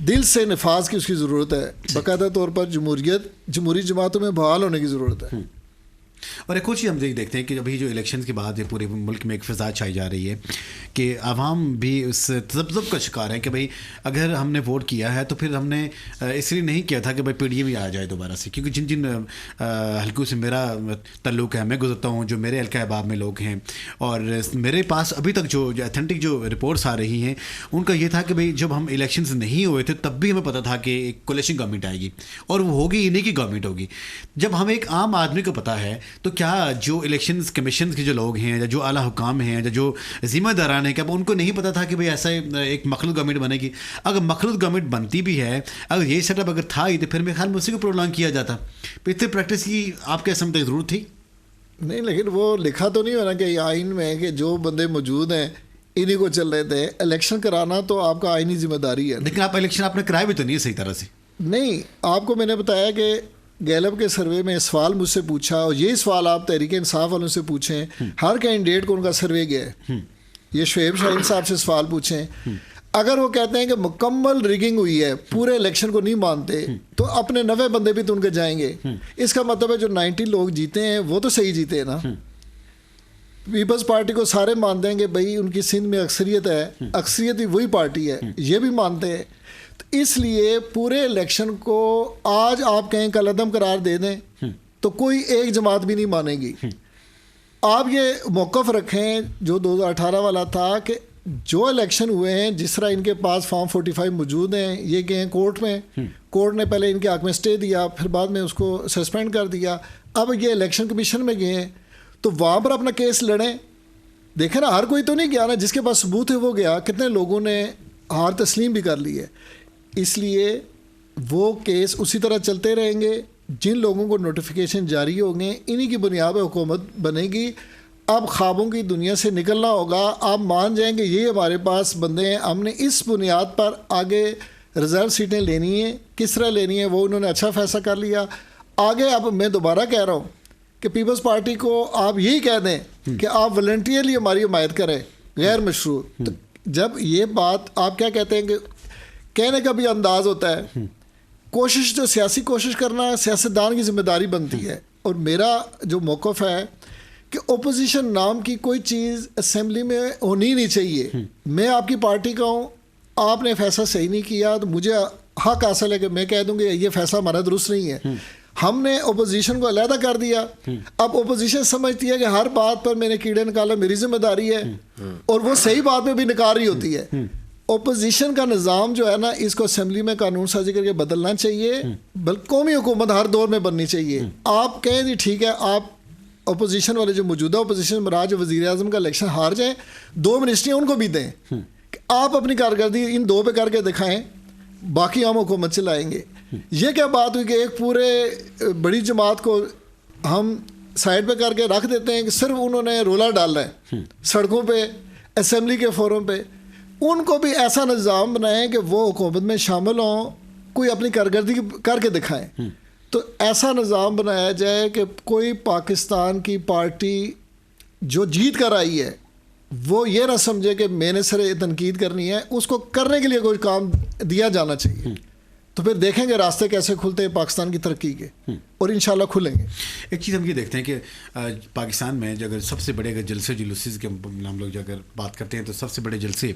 दिल से नफाज की उसकी ज़रूरत है। बाकायदा तौर पर जमहूरी जमातों में बहाल होने की ज़रूरत है। और एक और चीज़ हम देखते हैं कि अभी जो इलेक्शन के बाद ये पूरे मुल्क में एक फ़िज़ा छाई जा रही है कि आवाम भी उस तज़ब्ज़ुब का शिकार है कि भाई अगर हमने वोट किया है तो फिर हमने इसलिए नहीं किया था कि भाई PDM ही आ जाए दोबारा से, क्योंकि जिन जिन हल्कों से मेरा तल्लुक़ है, मैं गुजरता हूँ, जो मेरे हल्का अहबाब में लोग हैं, और मेरे पास अभी तक जो अथेंटिक जो रिपोर्ट्स आ रही हैं उनका ये था कि भाई जब हम इलेक्शन नहीं हुए थे तब भी हमें पता था कि एक कोलिशन गवर्नमेंट आएगी और वो होगी, इन्हीं की गवर्नमेंट होगी। जब हमें एक आम आदमी को पता है तो क्या जो इलेक्शन कमीशन के जो लोग हैं या जो आला हुकाम हैं या जो जिम्मेदारान हैं, क्या उनको नहीं पता था कि भाई ऐसा एक मखलूत गवर्नमेंट बनेगी? अगर मखलूत गवर्नमेंट बनती भी है, अगर ये सेटअप अगर था ही तो फिर मेरे ख्याल में उसी को प्रोलॉन्ग किया जाता। इतनी प्रैक्टिस की आपके समझ तक ज़रूरत थी? नहीं, लेकिन वो लिखा तो नहीं होना कि आइन में कि जो बंदे मौजूद हैं इन्हीं को चल रहे थे। इलेक्शन कराना तो आपका आइनी जिम्मेदारी है। लेकिन आप इलेक्शन आपने कराया भी तो नहीं सही तरह से। नहीं, आपको मैंने बताया कि गैलप के सर्वे में सवाल मुझसे पूछा और यही सवाल आप तहरीक इंसाफ वालों से पूछें। हर कैंडिडेट को उनका सर्वे गया है। ये शुएब शाहीन साहब से सवाल पूछें, अगर वो कहते हैं कि मुकम्मल रिगिंग हुई है, पूरे इलेक्शन को नहीं मानते, तो अपने 90 बंदे भी तो उनके जाएंगे। इसका मतलब है जो 90 लोग जीते हैं वो तो सही जीते हैं ना। पीपल्स पार्टी को सारे मानते हैं कि भाई उनकी सिंध में अक्सरियत है, अक्सरियत ही वही पार्टी है, ये भी मानते हैं। तो इसलिए पूरे इलेक्शन को आज आप कहें कल अदम करार दे दें तो कोई एक जमात भी नहीं मानेगी। आप ये मौक़िफ़ रखें जो 2018 वाला था कि जो इलेक्शन हुए हैं, जिस तरह इनके पास फॉर्म 45 मौजूद हैं, ये गए हैं कोर्ट में, कोर्ट ने पहले इनके हक़ में स्टे दिया, फिर बाद में उसको सस्पेंड कर दिया, अब ये इलेक्शन कमीशन में गए हैं, तो वहाँ पर अपना केस लड़ें। देखें ना, हर कोई तो नहीं गया ना, जिसके पास सबूत है वो गया। कितने लोगों ने हार तस्लीम भी कर ली है। इसलिए वो केस उसी तरह चलते रहेंगे। जिन लोगों को नोटिफिकेशन जारी होंगे इन्हीं की बुनियाद पर हुकूमत बनेगी। अब ख्वाबों की दुनिया से निकलना होगा। आप मान जाएंगे ये हमारे पास बंदे हैं, हमने इस बुनियाद पर आगे रिजर्व सीटें लेनी है, किस तरह लेनी है वो उन्होंने अच्छा फैसला कर लिया। आगे अब मैं दोबारा कह रहा हूँ कि पीपल्स पार्टी को आप यही कह दें कि आप वॉलंटियरली हमारी हिमायत करें गैर मशरू। तो जब ये बात आप क्या कहते हैं कि कहने का भी अंदाज़ होता है, कोशिश जो सियासी कोशिश करना सियासतदान की जिम्मेदारी बनती है। और मेरा जो मौक़िफ़ है कि ओपोजिशन नाम की कोई चीज़ असेंबली में होनी नहीं चाहिए। मैं आपकी पार्टी का हूँ, आपने फैसला सही नहीं किया तो मुझे हक हासिल है कि मैं कह दूँगी ये फैसला हमारा दुरुस्त नहीं है। हमने ओपोजिशन को अलहदा कर दिया। अब ओपोजिशन समझती है कि हर बात पर मैंने कीड़े निकाला, मेरी जिम्मेदारी है, और वो सही बात में भी निकाल रही होती है। ओपोजिशन का निज़ाम जो है ना, इसको असेंबली में कानून साजी करके बदलना चाहिए, बल्कि कौमी हुकूमत हर दौर में बननी चाहिए। आप कहें जी ठीक है, आप अपोजिशन वाले जो मौजूदा अपोजिशन में जो वज़ीर आज़म का इलेक्शन हार जाएं, 2 मिनिस्ट्रियाँ उनको भी दें, आप अपनी कारकर्दगी इन 2 पे करके दिखाएं, बाकी हम हुकूमत चलाएंगे। ये क्या बात हुई कि एक पूरे बड़ी जमात को हम साइड पे करके रख देते हैं कि सिर्फ उन्होंने रोला डालना है सड़कों पे, असेंबली के फोरम पे। उनको भी ऐसा निज़ाम बनाएं कि वो हुकूमत में शामिल हों, कोई अपनी कारकर्दगी करके दिखाएं। तो ऐसा निज़ाम बनाया जाए कि कोई पाकिस्तान की पार्टी जो जीत कर आई है वो ये ना समझे कि मैंने सिर्फ तनकीद करनी है, उसको करने के लिए कोई काम दिया जाना चाहिए। तो फिर देखेंगे रास्ते कैसे खुलते हैं पाकिस्तान की तरक्की के, और इंशाल्लाह खुलेंगे। एक चीज़ हम ये देखते हैं कि पाकिस्तान में जो अगर सबसे बड़े अगर जलसे जुलूस के हम लोग जो अगर बात करते हैं तो सबसे बड़े जलसे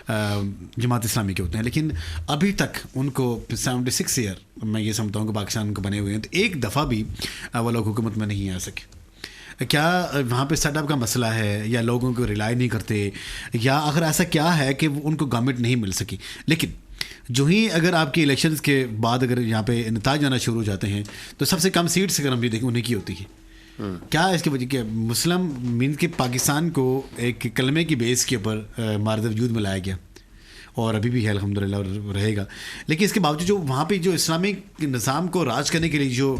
जमात इस्लामी के होते हैं, लेकिन अभी तक उनको 76 ईयर मैं ये समझता हूँ कि पाकिस्तान को बने हुए हैं, तो एक दफ़ा भी वो लोग हुकूमत में नहीं आ सके। क्या वहाँ पे सेटअप का मसला है, या लोगों को रिलाई नहीं करते, या आखिर ऐसा क्या है कि उनको गवर्नमेंट नहीं मिल सकी? लेकिन जो ही अगर आपके इलेक्शंस के बाद अगर यहाँ पे नताज आना शुरू हो जाते हैं तो सबसे कम सीट्स अगर हम भी देखें उन्हीं की होती है। क्या इसकी वजह क्या? मुस्लिम मीन के पाकिस्तान को एक कलमे की बेस के ऊपर मार्द वजूद में लाया गया और अभी भी है अल्हम्दुलिल्लाह रहेगा, लेकिन इसके बावजूद जो वहाँ पे जो इस्लामिक निज़ाम को राज करने के लिए जो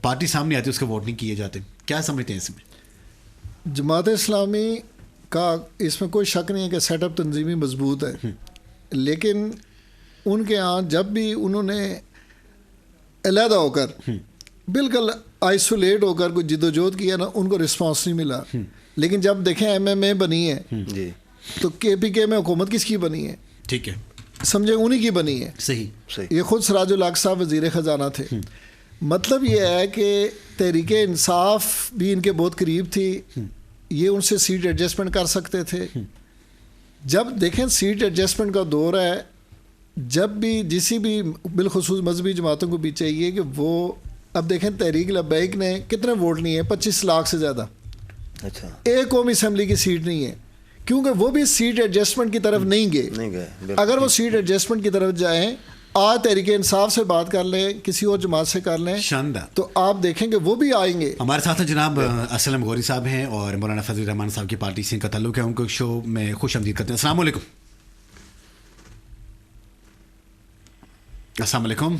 पार्टी सामने आती है उसका वोट नहीं किए जाते, क्या समझते हैं इसमें? जमात इस्लामी का इसमें कोई शक नहीं है कि सेटअप तंजीमी मजबूत है, लेकिन उनके यहाँ जब भी उन्होंने अलहदा होकर बिल्कुल आइसोलेट होकर कोई जिद्दोजहद किया ना, उनको रिस्पांस नहीं मिला। लेकिन जब देखें MMA बनी है जी, तो KPK में हुकूमत किसकी बनी है? ठीक है, समझे, उन्हीं की बनी है। सही सही। ये खुद सिराजुल हक साहब वज़ीर ख़जाना थे। मतलब ये है कि तहरीक इंसाफ भी इनके बहुत करीब थी, ये उनसे सीट एडजस्टमेंट कर सकते थे। जब देखें सीट एडजस्टमेंट का दौर है, जब भी जिसी भी बिलखुसूस मजहबी जमातों को भी चाहिए कि वो, अब देखें तहरीक लब्बैक ने कितने वोट नहीं है, 25 लाख से ज़्यादा। अच्छा, एक कौमी असम्बली की सीट नहीं है, क्योंकि वो भी सीट एडजस्टमेंट की तरफ नहीं गए। अगर वो सीट एडजस्टमेंट की तरफ जाएं, आज तहरीक इंसाफ से बात कर लें, किसी और जमात से कर लें, शानदार, तो आप देखेंगे वो भी आएंगे। हमारे साथ हैं जनाब असलम गौरी साहब हैं और मौलाना फजल रहमान साहब की पार्टी से इनका ताल्लुक है, उनको शो में खुश आमदीद करते हैं। अस्सलाम वालेकुम। अस्सलाम वालेकुम।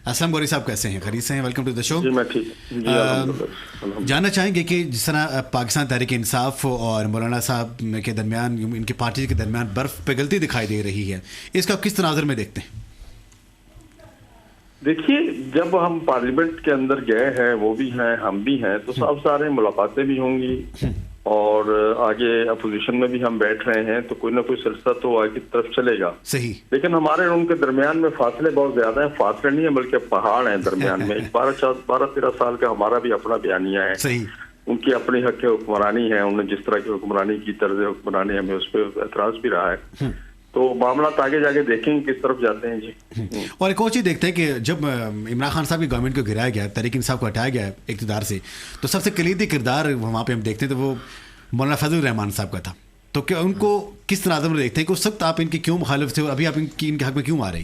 असलम गौरी साहब कैसे हैं? खरीद से हैं? Welcome to the show. जी मैं ठीक जी, अल्हम्दुलिल्लाह। जानना चाहेंगे कि जिस तरह पाकिस्तान तहरीक इंसाफ और मौलाना साहब के दरमियान, इनकी पार्टी के दरमियान बर्फ़ पिघलती दिखाई दे रही है, इसका किस तनाज़ुर में देखते हैं? देखिए, जब हम पार्लियामेंट के अंदर गए हैं, वो भी हैं, हम भी हैं, तो सब सारे मुलाकातें भी होंगी और आगे अपोजिशन में भी हम बैठ रहे हैं, तो कोई ना कोई सिलसिला तो आगे की तरफ चलेगा। सही। लेकिन हमारे उनके दरमियान में फासले बहुत ज्यादा हैं, फासले नहीं है बल्कि पहाड़ हैं दरमियान में। 12-13 साल का हमारा भी अपना बयानिया है, सही। उनकी अपनी हक हुक्मरानी है, उन्होंने जिस तरह की हुक्मरानी की, तर्ज हुक्मरानी, हमें उस पर एतराज भी रहा है। तो मामला आगे जाके देखेंगे किस तरफ जाते हैं जी। और एक और चीज़ देखते हैं कि जब इमरान खान साहब की गवर्नमेंट को गिराया गया, तहरीक इंसाफ को हटाया गया इक़्तिदार से, तो सबसे कलीदी किरदार वहाँ पे हम देखते हैं तो वो मौलाना फजल रहमान साहब का था। तो क्या उनको किस तरह में देखते हैं कि उस वक्त आप इनके क्यों मुखालिफ थे और अभी आप इनके हक में क्यों आ रही?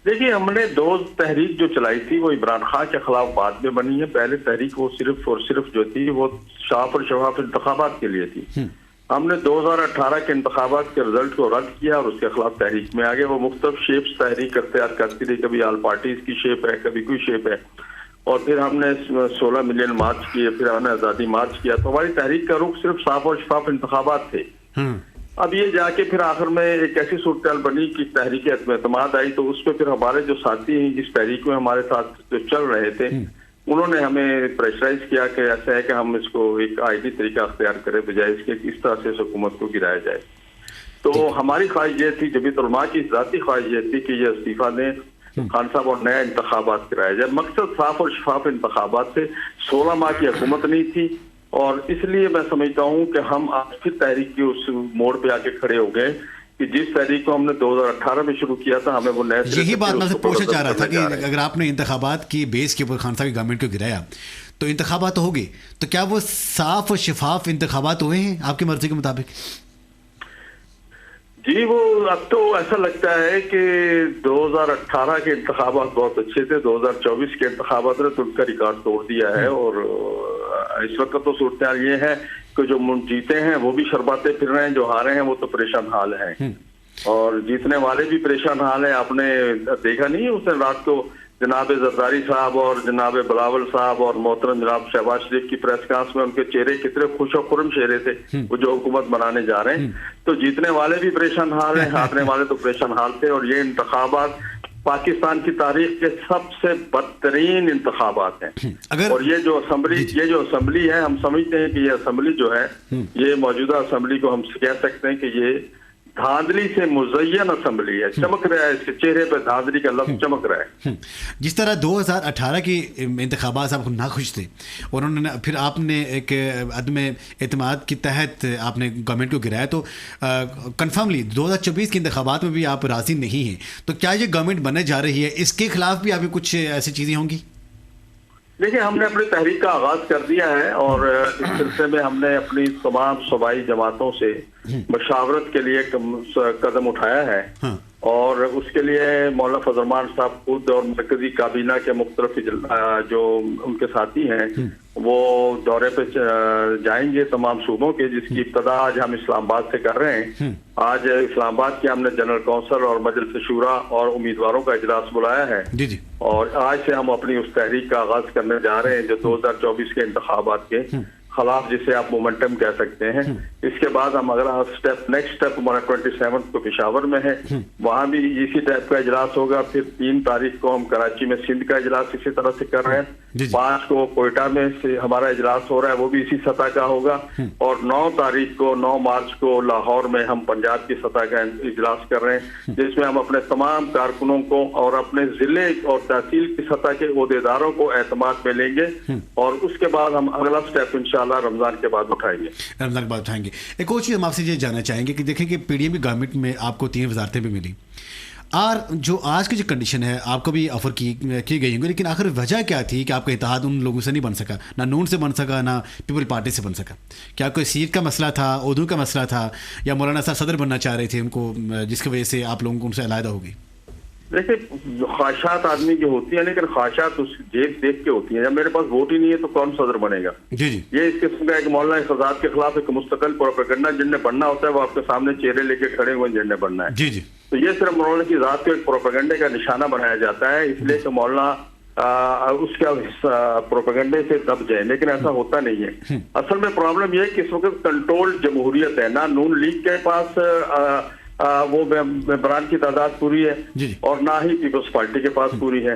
देखिए, हमने दो तहरीक जो चलाई थी वो इमरान खान के खिलाफ बाद में बनी है। पहले तहरीक वो सिर्फ और सिर्फ जो थी वो साफ और शफाफ इंतखाबात के लिए थी। हमने 2018 के इंतखाबात के रिजल्ट को रद्द किया और उसके खिलाफ तहरीक में आ गए। वो मुख्तलिफ शेप्स तहरीक अख्तियार करती रही, कभी ऑल पार्टीज की शेप है, कभी कोई शेप है, और फिर हमने 16 मिलियन मार्च किए, फिर हमने आज़ादी मार्च किया। तो हमारी तहरीक का रुख सिर्फ साफ और शफाफ इंतखाबात थे। अब ये जाके फिर आखिर में एक ऐसी सूरत बनी कि तहरीक एतमाद आई, तो उस पर फिर हमारे जो साथी हैं इस तहरीक में हमारे साथ जो चल रहे थे, उन्होंने हमें प्रेशराइज किया कि ऐसा है कि हम इसको एक आईनी तरीका अख्तियार करें, बजाय इसके इस तरह से हुकूमत को गिराया जाए। तो हमारी ख्वाहिश ये थी, जमीयत उलमा की ज़ाती ख्वाहिश ये थी कि ये इस्तीफा दें खान साहब और नया इंतखाबात कराया जाए। मकसद साफ और शफाफ इंतखाबात से 16 माह की हुकूमत नहीं थी, और इसलिए मैं समझता हूँ कि हम आज फिर तहरीक की उस मोड़ पे आके खड़े हो गए कि जिस तहरीक को हमने 2018 में शुरू किया था, हमें वो नया, यही बात मैं पूछना चाह रहा था कि अगर आपने इंतखाबात की बेस के ऊपर खान साहब की गवर्नमेंट को गिराया तो इंतखाबात हो गए, तो क्या वो साफ और शफाफ इंतखाबात हुए हैं आपकी मर्जी के मुताबिक? जी, वो अब तो ऐसा लगता है कि 2018 के इंतखाबात बहुत अच्छे थे, 2024 के इंतखाबात ने तो उनका रिकॉर्ड तोड़ दिया है। और इस वक्त तो सूरत ये है कि जो जीते हैं वो भी शर्माते फिर रहे हैं, जो हारे हैं वो तो परेशान हाल हैं, और जीतने वाले भी परेशान हाल है। आपने देखा नहीं उस दिन रात को जनाब जरदारी साहब और जनाब बिलावल साहब और मोहतरम जनाब शहबाज शरीफ की प्रेस कॉन्फ्रेंस में उनके चेहरे कितने खुश और खुरम चेहरे थे, वो जो हुकूमत बनाने जा रहे हैं। तो जीतने वाले भी परेशान हाल है, हारने वाले तो परेशान हाल थे। और ये इंतखाबात पाकिस्तान की तारीख के सबसे बदतरीन इंतखाबात हैं। और ये जो असम्बली है, हम समझते हैं कि ये असम्बली जो है, ये मौजूदा असम्बली को हम कह सकते हैं कि ये धांधली से मुज़य्यन असेंबली है, चमक रहा है, इसके चेहरे पे धांधली का लफ्ज चमक रहा है। जिस तरह 2018 के इंतखाबात आप नाखुश थे और उन्होंने फिर आपने एक अदम एतमाद के तहत आपने गवर्नमेंट को गिराया, तो कन्फर्मली 2024 के इंतखाबात में भी आप राज़ी नहीं हैं, तो क्या ये गवर्नमेंट बनने जा रही है, इसके खिलाफ भी आपकी कुछ ऐसी चीज़ें होंगी? देखिए, हमने अपनी तहरीक का आगाज कर दिया है और इस सिलसिले में हमने अपनी तमाम सूबाई जमातों से मशावरत के लिए कदम उठाया है। हाँ। और उसके लिए मौलाना फजलरहमान साहब खुद और मरकजी काबीना के मुख्तलिफ जो उनके साथी हैं वो दौरे पे जाएंगे तमाम सूबों के, जिसकी इब्तदा आज हम इस्लामाबाद से कर रहे हैं। आज इस्लामाबाद के हमने जनरल कौंसल और मजलिस शूरा और उम्मीदवारों का इजलास बुलाया है जी। और आज से हम अपनी उस तहरीक का आगाज करने जा रहे हैं जो 2024 के इंतखाबात के खिलाफ, जिसे आप मोमेंटम कह सकते हैं। इसके बाद हम अगला नेक्स्ट स्टेप हमारा 27 को पेशावर में है, वहां भी इसी टाइप का इजलास होगा। फिर 3 तारीख को हम कराची में सिंध का इजलास इसी तरह से कर रहे हैं। 5 को कोयटा में से हमारा इजलास हो रहा है, वो भी इसी सतह का होगा। और 9 मार्च को लाहौर में हम पंजाब की सतह का इजलास कर रहे हैं, जिसमें हम अपने तमाम कारकुनों को और अपने जिले और तहसील की सतह के ओहदेदारों को एतमाद में लेंगे और उसके बाद हम अगला स्टेप इंशाल्लाह रमजान के बाद उठाएंगे। एक और चीज़ हम आपसे ये जानना चाहेंगे कि देखें कि पीडीएम की गवर्नमेंट में आपको 3 वजारतें भी मिली और जो आज की जो कंडीशन है आपको भी ऑफर की गई होंगी, लेकिन आखिर वजह क्या थी कि आपका इत्तेहाद उन लोगों से नहीं बन सका, ना नून से बन सका ना पीपल पार्टी से बन सका? क्या कोई सीट का मसला था, उर्दू का मसला था, या मौलाना साहब सदर बनना चाह रहे थे उनको, जिसकी वजह से आप लोगों को उनसे अलहदा हो गई? देखिए, ख्वाहिशात आदमी की होती है, लेकिन ख्वाहिशात उस जेब देख के होती है। जब मेरे पास वोट ही नहीं है तो कौन सदर बनेगा? जी। ये इस किस्म का एक मौलाना फसाद के खिलाफ एक मुस्तकिल प्रोपेगेंडा जिनने बनना होता है, वो आपके सामने चेहरे लेके खड़े हुए जिनने बनना है। जी। तो ये सिर्फ मौलाना की जात को एक प्रोपेगेंडे का निशाना बनाया जाता है, इसलिए कि मौलाना उसका प्रोपेगेंडे से दब जाए, लेकिन ऐसा होता नहीं है। असल में प्रॉब्लम यह है कि इस वक्त कंट्रोल्ड जमहूरियत है, ना नून लीग के पास वो मेंबरान की तादाद पूरी है और ना ही पीपल्स पार्टी के पास पूरी है।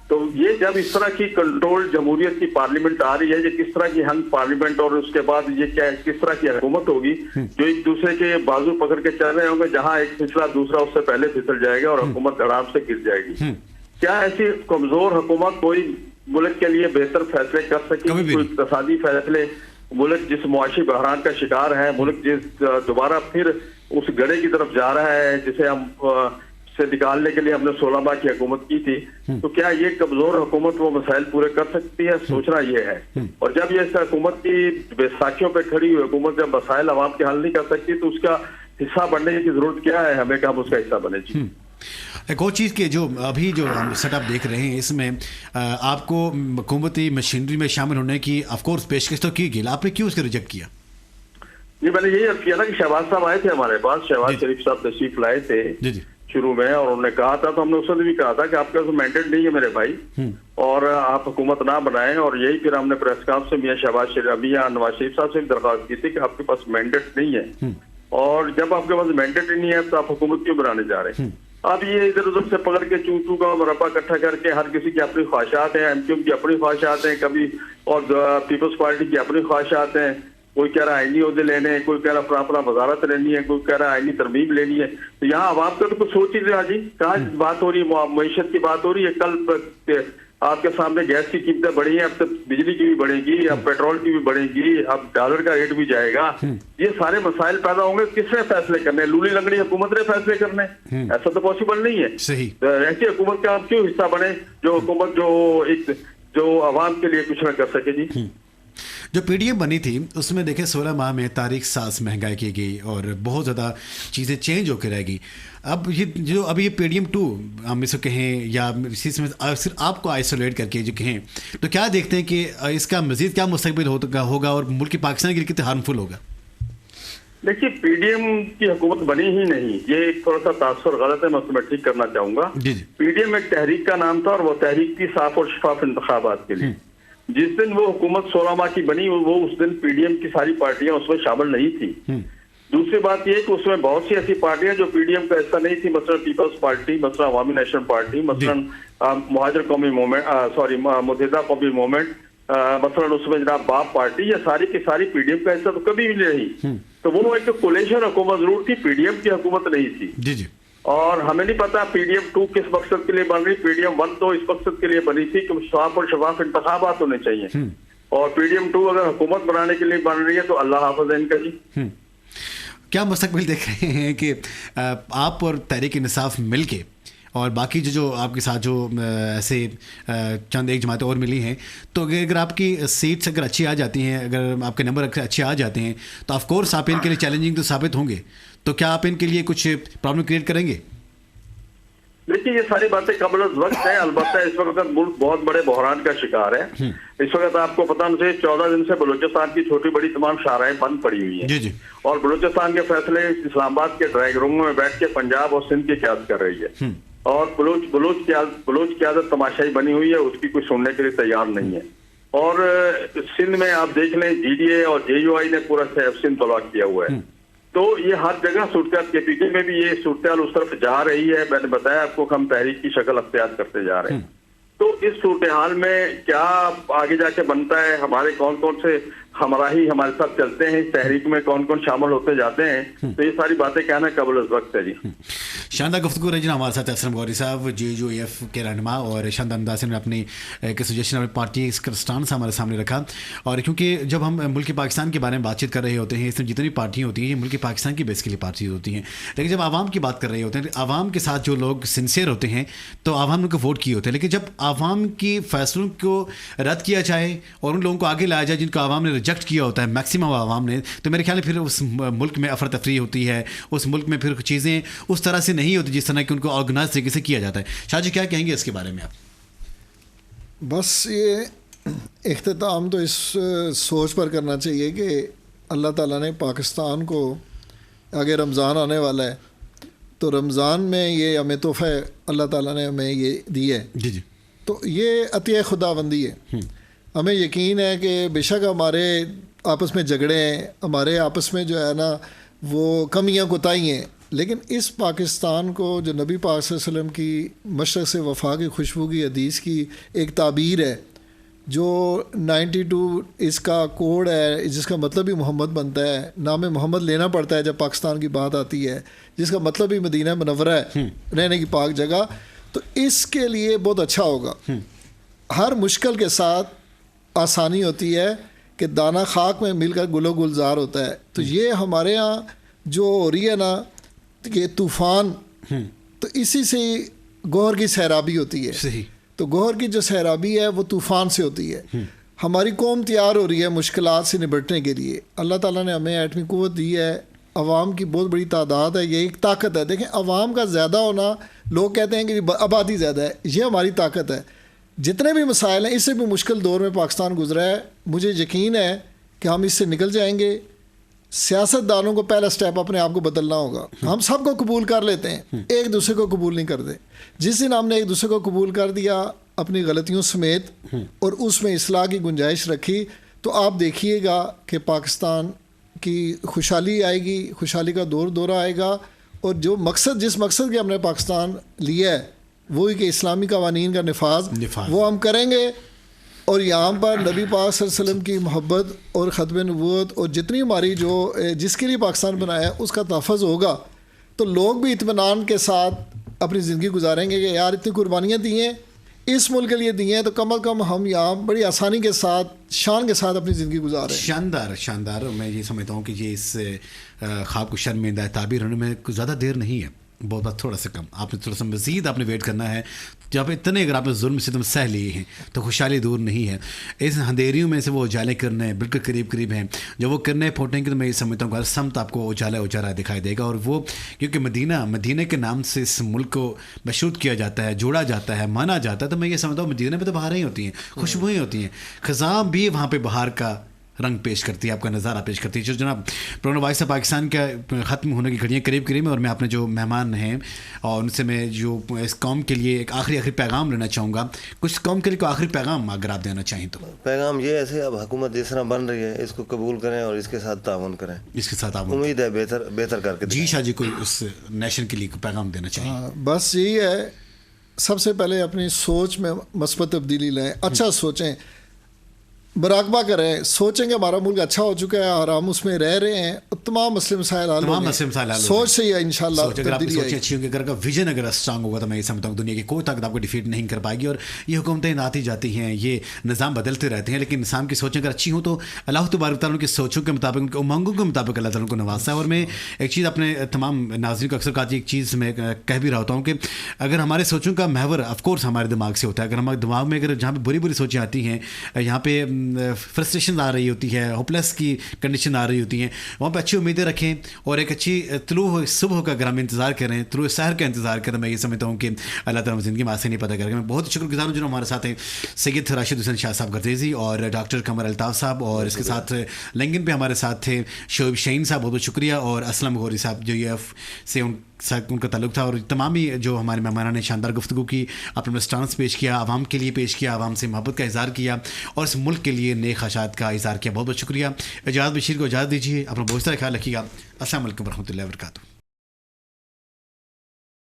तो ये जब इस तरह की कंट्रोल जमहूरियत की पार्लियामेंट आ रही है, ये किस तरह की हंग पार्लियामेंट और उसके बाद ये क्या किस तरह की हुकूमत होगी जो एक दूसरे के बाजू पकड़ के चल रहे होंगे, जहां एक फिसला दूसरा उससे पहले फिसल जाएगा और हुकूमत आराम से गिर जाएगी। क्या ऐसी कमजोर हुकूमत कोई मुल्क के लिए बेहतर फैसले कर सकेगी? कोई इक़्तिसादी फैसले, मुल्क जिस मुआशी बहरान का शिकार है, मुल्क जिस दोबारा फिर उस गड़े की तरफ जा रहा है जिसे हम से निकालने के लिए हमने 16 माह की हुकूमत की थी, तो क्या ये कमजोर हुकूमत वो मसाइल पूरे कर सकती है? सोचना ये है। और जब ये हुकूमत की बैसाखियों पे खड़ी हुई हुकूमत जब मसाइल आवाम के हल नहीं कर सकती तो उसका हिस्सा बनने की जरूरत क्या है हमें, कि हम उसका हिस्सा बने। जी। एक और चीज़ के जो अभी जो हम सेटअप देख रहे हैं, इसमें आपको हुकूमती मशीनरी में शामिल होने की ऑफकोर्स पेशकश तो की गई, आपने क्यों उसको रिजेक्ट किया? जी, मैंने यही अर्ज किया ना कि शहबाज साहब आए थे हमारे पास, शहबाज शरीफ साहब तशरीफ लाए थे शुरू में, और उन्होंने कहा था, तो हमने उस वक्त भी कहा था कि आपके पास मैंडेट नहीं है मेरे भाई और आप हुकूमत ना बनाएं। और यही फिर हमने प्रेस कॉन्फ्रेंस से मियां शहबाज शरीफ, मियां नवाज शरीफ साहब से भी दरख्वास्त की थी कि आपके पास मैंडेट नहीं है, और जब आपके पास मैंडेट ही नहीं है तो आप हुकूमत क्यों बनाने जा रहे हैं? अब ये इधर उधर से पकड़ के चूचू का मरबा इकट्ठा करके हर किसी की अपनी ख्वाहिशात हैं, एमक्यूएम की अपनी ख्वाहिशात हैं, कभी और पीपल्स पार्टी की अपनी ख्वाहिशात हैं। कोई कह रहा है आईनी ओहदे लेने हैं, कोई कह रहा अपना वजारत लेनी है, कोई कह रहा है आईनी तरमीम लेनी है। तो यहाँ आवाम का तो कुछ सोच ही रहा जी, कहाँ बात हो रही है, मईशत की बात हो रही है। कल आपके सामने गैस की कीमतें बढ़ी हैं, अब तो बिजली की भी बढ़ेगी, अब पेट्रोल की भी बढ़ेगी, अब डॉलर का रेट भी जाएगा। ये सारे मसाइल पैदा होंगे, किसने फैसले करने? लूली लंगड़ी हुकूमत ने फैसले करने? ऐसा तो पॉसिबल नहीं है। सही। ऐसी हुकूमत का हम क्यों हिस्सा बने जो हुकूमत जो आवाम के लिए कुछ न कर सके? जी। जो पीडीएम बनी थी उसमें देखें 16 माह में तारीख सांस महंगाई की गई और बहुत ज़्यादा चीज़ें चेंज होकर रह गई। अब ये जो अभी ये पीडीएम 2 हम इसको कहें या इसमें सिर्फ आपको आइसोलेट करके जो कहें, तो क्या देखते हैं कि इसका मज़ीद क्या मुस्तकबिल होगा और मुल्क पाकिस्तान के लिए कितना हार्मफुल होगा? देखिए, पीडीएम की हुकूमत बनी ही नहीं, ये थोड़ा सा तासुर गलत है, मैं उसमें ठीक करना चाहूंगा। पीडीएम एक तहरीक का नाम था और वो तहरीक थी साफ और शफाफ इंतखाबात के लिए। जिस दिन वो हुकूमत 16 माह की बनी, वो उस दिन पीडीएम की सारी पार्टियां उसमें शामिल नहीं थी। दूसरी बात ये कि उसमें बहुत सी ऐसी पार्टियां जो पीडीएम का हिस्सा नहीं थी, मसलन पीपल्स पार्टी, मसलन अवामी नेशनल पार्टी, मसलन मुहाजिर कौमी मूवमेंट, मुत्तहिदा कौमी मूवमेंट, मसलन उसमें जनाब बाप पार्टी या सारी की सारी पीडीएम का हिस्सा तो कभी भी नहीं रही। तो वो एक कोलेशन हुकूमत जरूर थी, पीडीएम की हुकूमत नहीं थी। जी जी। और हमें नहीं पता पीडीएम 2 किस मकसद के लिए बन रही, पीडीएम 1 तो इस मकसद के लिए बनी थी कि साफ और शफाफ इंतखाबात होने चाहिए, और पीडीएम 2 अगर हुकूमत बनाने के लिए बन रही है तो अल्लाह हाफ़िज़ है इनका जी। क्या मुस्तकबिल देख रहे हैं कि आप और तहरीक इंसाफ मिलके और बाकी जो आपके साथ जो ऐसे चंद एक जमातें और मिली हैं, तो अगर आपकी सीट्स अगर अच्छी आ जाती हैं, अगर आपके नंबर अच्छे आ जाते हैं, तो ऑफ कोर्स आप इनके लिए चैलेंजिंग तो साबित होंगे। तो क्या आप इनके लिए कुछ प्रॉब्लम क्रिएट करेंगे? देखिए ये सारी बातें कबल वक्त है। अलबत्ता इस वक्त मुल्क बहुत बड़े बहरान का शिकार है। इस वक्त आपको पता होना चाहिए 14 दिन से बलूचिस्तान की छोटी बड़ी तमाम शाहराएं बंद पड़ी हुई हैं। जी जी। और बलूचिस्तान के फैसले इस्लामाबाद के ड्राइंग रूम में बैठ के पंजाब और सिंध की क्यादत कर रही है, और बलूच क्यादत तमाशाई बनी हुई है, उसकी कोई सुनने के लिए तैयार नहीं है। और सिंध में आप देख लें GDA और JUI ने पूरा सिंध तबाह किया हुआ है। तो ये हर जगह सूरत KPK में भी ये सूरत उस तरफ जा रही है। मैंने बताया आपको हम तहरीक की शक्ल अख्तियार करते जा रहे हैं। तो इस सूरत हाल में क्या आगे जाके बनता है, हमारे कौन कौन से हमराही हमारे साथ चलते हैं, इस तहरीक में कौन कौन शामिल होते जाते हैं, तो ये सारी बातें कहना कबल वक्त है जी। शानदार गुफ्तगू रही हमारे साथ असलम गौरी साहब JUF के रहनुमा, और शानदार अंदाज ने अपनी एक सजेशन अपनी पार्टी इसका स्टांड हमारे सामने रखा। और क्योंकि जब हम मुल्क पाकिस्तान के बारे में बातचीत कर रहे होते हैं, इसमें जितनी पार्टियाँ होती हैं ये मुल्क पाकिस्तान की बेसिकली पार्टी होती हैं, लेकिन जब आवाम की बात कर रहे होते हैं, आवाम के साथ जो लोग सिंसियर होते हैं तो आवाम ने उनको वोट किए होते हैं। लेकिन जब आवाम की फैसलों को रद्द किया जाए और उन लोगों को आगे लाया जाए जिनको आवाम ने रिजेक्ट किया होता है, मैक्सिमम आवाम ने, तो मेरे ख्याल में फिर उस मुल्क में अफरा तफरी होती है, उस मुल्क में फिर चीज़ें उस तरह से नहीं होती जिस तरह कि उनको ऑर्गेनाइज तरीके से किया जाता है। शाह जी क्या कहेंगे इसके बारे में आप? बस ये इख्तिताम तो इस सोच पर करना चाहिए कि अल्लाह ताला ने पाकिस्तान को, आगे रमज़ान आने वाला है, तो रमज़ान में ये हमें तोहफ़ा अल्लाह ताला ने हमें ये दी है। जी जी। तो ये अतिया खुदाबंदी है। हमें यकीन है कि बेशक हमारे आपस में झगड़े हैं, हमारे आपस में जो है ना वो कमियां कोताही हैं, लेकिन इस पाकिस्तान को जो नबी पाक सल्लल्लाहु अलैहि वसल्लम की मशरक़ से वफ़ा की खुशबू की हदीस की एक ताबीर है, जो 92 इसका कोड है, जिसका मतलब ही मोहम्मद बनता है। नाम मोहम्मद लेना पड़ता है जब पाकिस्तान की बात आती है, जिसका मतलब ही मदीना मुनव्वरा है, रहने की पाक जगह। तो इसके लिए बहुत अच्छा होगा। हर मुश्किल के साथ आसानी होती है कि दाना खाक में मिलकर गुलो गुलजार होता है। तो ये हमारे यहाँ जो हो रही है ना कि तूफ़ान, तो इसी से गोहर की सैराबी होती है। सही। तो गोहर की जो सैराबी है वो तूफ़ान से होती है। हमारी कौम तैयार हो रही है मुश्किलात से निपटने के लिए। अल्लाह ताला ने हमें एटमी क़ुव्वत दी है, अवाम की बहुत बड़ी तादाद है, ये एक ताकत है। देखें अवाम का ज़्यादा होना, लोग कहते हैं कि आबादी ज़्यादा है, ये हमारी ताकत है। जितने भी मसाइल हैं, इससे भी मुश्किल दौर में पाकिस्तान गुजरा है, मुझे यकीन है कि हम इससे निकल जाएंगे। सियासतदानों को पहला स्टेप अपने आप को बदलना होगा। हम सबको कबूल कर लेते हैं, एक दूसरे को कबूल नहीं करते। जिस दिन हमने एक दूसरे को कबूल कर दिया अपनी गलतियों समेत और उसमें इस्लाह की गुंजाइश रखी, तो आप देखिएगा कि पाकिस्तान की खुशहाली आएगी, खुशहाली का दौरा आएगा। और जो मकसद, जिस मकसद के हमने पाकिस्तान लिया है वही कि इस्लामी कवानीन का निफाज वो हम करेंगे। और यहाँ पर नबी पाक सल्लल्लाहु अलैहि वसल्लम की मोहब्बत और ख़त्म नबूवत और जितनी हमारी जो जिसके लिए पाकिस्तान बनाया उसका तहफ़्फ़ुज़ होगा, तो लोग भी इत्मीनान के साथ अपनी ज़िंदगी गुजारेंगे कि यार इतनी कुर्बानियाँ दी हैं, इस मुल्क के लिए दी हैं, तो कम अज़ कम हम यहाँ बड़ी आसानी के साथ, शान के साथ अपनी ज़िंदगी गुजार रहे हैं। शानदार शानदार। मैं ये समझता हूँ कि ये इस ख्वाब को शर्मिंदा ताबीर होने में कुछ ज़्यादा देर नहीं है, बहुत थोड़ा सा कम। आपने थोड़ा सा मज़ीद आपने वेट करना है। जब इतने अगर आपने जुल्म सितम सह लिए हैं तो खुशहाली दूर नहीं है। इस अंधेरियों में से वो उजाले करने हैं, बिल्कुल करीब करीब हैं। जब वो करने फूटेंगे तो मैं ये समझता हूँ हर समत आपको उजाला उजाला दिखाई देगा। और वो क्योंकि मदीने के नाम से इस मुल्क को मशहूर किया जाता है, जोड़ा जाता है, माना जाता है, तो मैं ये समझता हूँ मदीने में तो बहारें होती हैं, खुशबुएँ होती हैं, ख़ज़ां भी वहाँ पर बहार का रंग पेश करती है, आपका नज़ारा पेश करती है। जो जनाब प्रोग्राम वॉइस ऑफ पाकिस्तान का ख़त्म होने की घड़ियाँ करीब करीब में, और मैं अपने जो मेहमान हैं और उनसे मैं जो इस कौम के लिए एक आखिरी पैगाम लेना चाहूँगा। कुछ कौम के लिए कोई आखिरी पैगाम अगर आप देना चाहें तो? पैगाम ये ऐसे, अब हुकूमत जिस तरह बन रही है इसको कबूल करें और इसके साथ तावन करें, इसके साथ आप उम्मीद है बेहतर करके। जी शाह जी कोई उस नेशन के लिए पैगाम देना चाहिए? हाँ, बस यही है, सबसे पहले अपनी सोच में मस्बत तब्दीली लाएँ, अच्छा सोचें। मुराकबा करें, सोचें कि हमारा मुल्क अच्छा हो चुका है और हम उसमें रह रहे हैं, तो तमाम मसले मसाइल हल होंगे। सोच से ही इंशाल्लाह अगर आपकी सोच अच्छी होगी, अगर विजन अगर स्ट्रांग होगा, तो मैं ये समझता हूँ दुनिया की कोई ताकत आपको डिफीट नहीं कर पाएगी। और ये हुकूमतें आती जाती हैं, ये निज़ाम बदलते रहते हैं, लेकिन इंसान की सोचें अगर अच्छी हों तो अल्लाह तबारक तआला उनकी सोचों के मुताबिक, उनके उमंगों के मुताबिक अल्लाह ताला उनको नवाजता है। और मैं एक चीज़ अपने तमाम नाज़रीन को अक्सर कहती, एक चीज़ मैं कह भी रहा होता हूँ कि अगर हमारे सोचों का महवर ऑफकोर्स हमारे दिमाग से होता है, अगर हमारे दिमाग में अगर जहाँ पे बुरी बुरी सोचें आती हैं, यहाँ पे फ्रस्ट्रेशन आ रही होती है, होपलेस की कंडीशन आ रही होती हैं, वहाँ पे अच्छी उम्मीदें रखें और एक अच्छी तुलू सुबह का अगर हम इंतज़ार करें, तुलू सहर का इंतज़ार करें, मैं ये समझता हूँ कि अल्लाह ताला ज़िंदगी में आसे नहीं पता करेगा। मैं बहुत शुक्रगुजार हूँ जो हमारे साथ हैं सैयद राशिद हुसैन शाह साहब गर्देजी और डॉक्टर कमर अल्ताफ़ साहब, और इसके साथ लिंकन पे हमारे साथ थे शोएब शाहीन साहब, बहुत बहुत शुक्रिया, और असलम गौरी साहब जो UF से उनका ताल्लुक था। और तमाम ही जो हमारे मेहमान ने शानदार गुफ्तगू की, अपना रिस्टांस पेश किया, आवाम के लिए पेश किया, आवाम से मोहब्बत का इज़हार किया और इस मुल्क के लिए नेक ख़ाहिशात का इज़हार किया। बहुत बहुत शुक्रिया। एजाज़ बशीर को इजाज़त दीजिए, अपना बहुत सारा ख्याल रखिएगा। अस्सलाम वालेकुम रहमतुल्लाहि व बरकातुहू।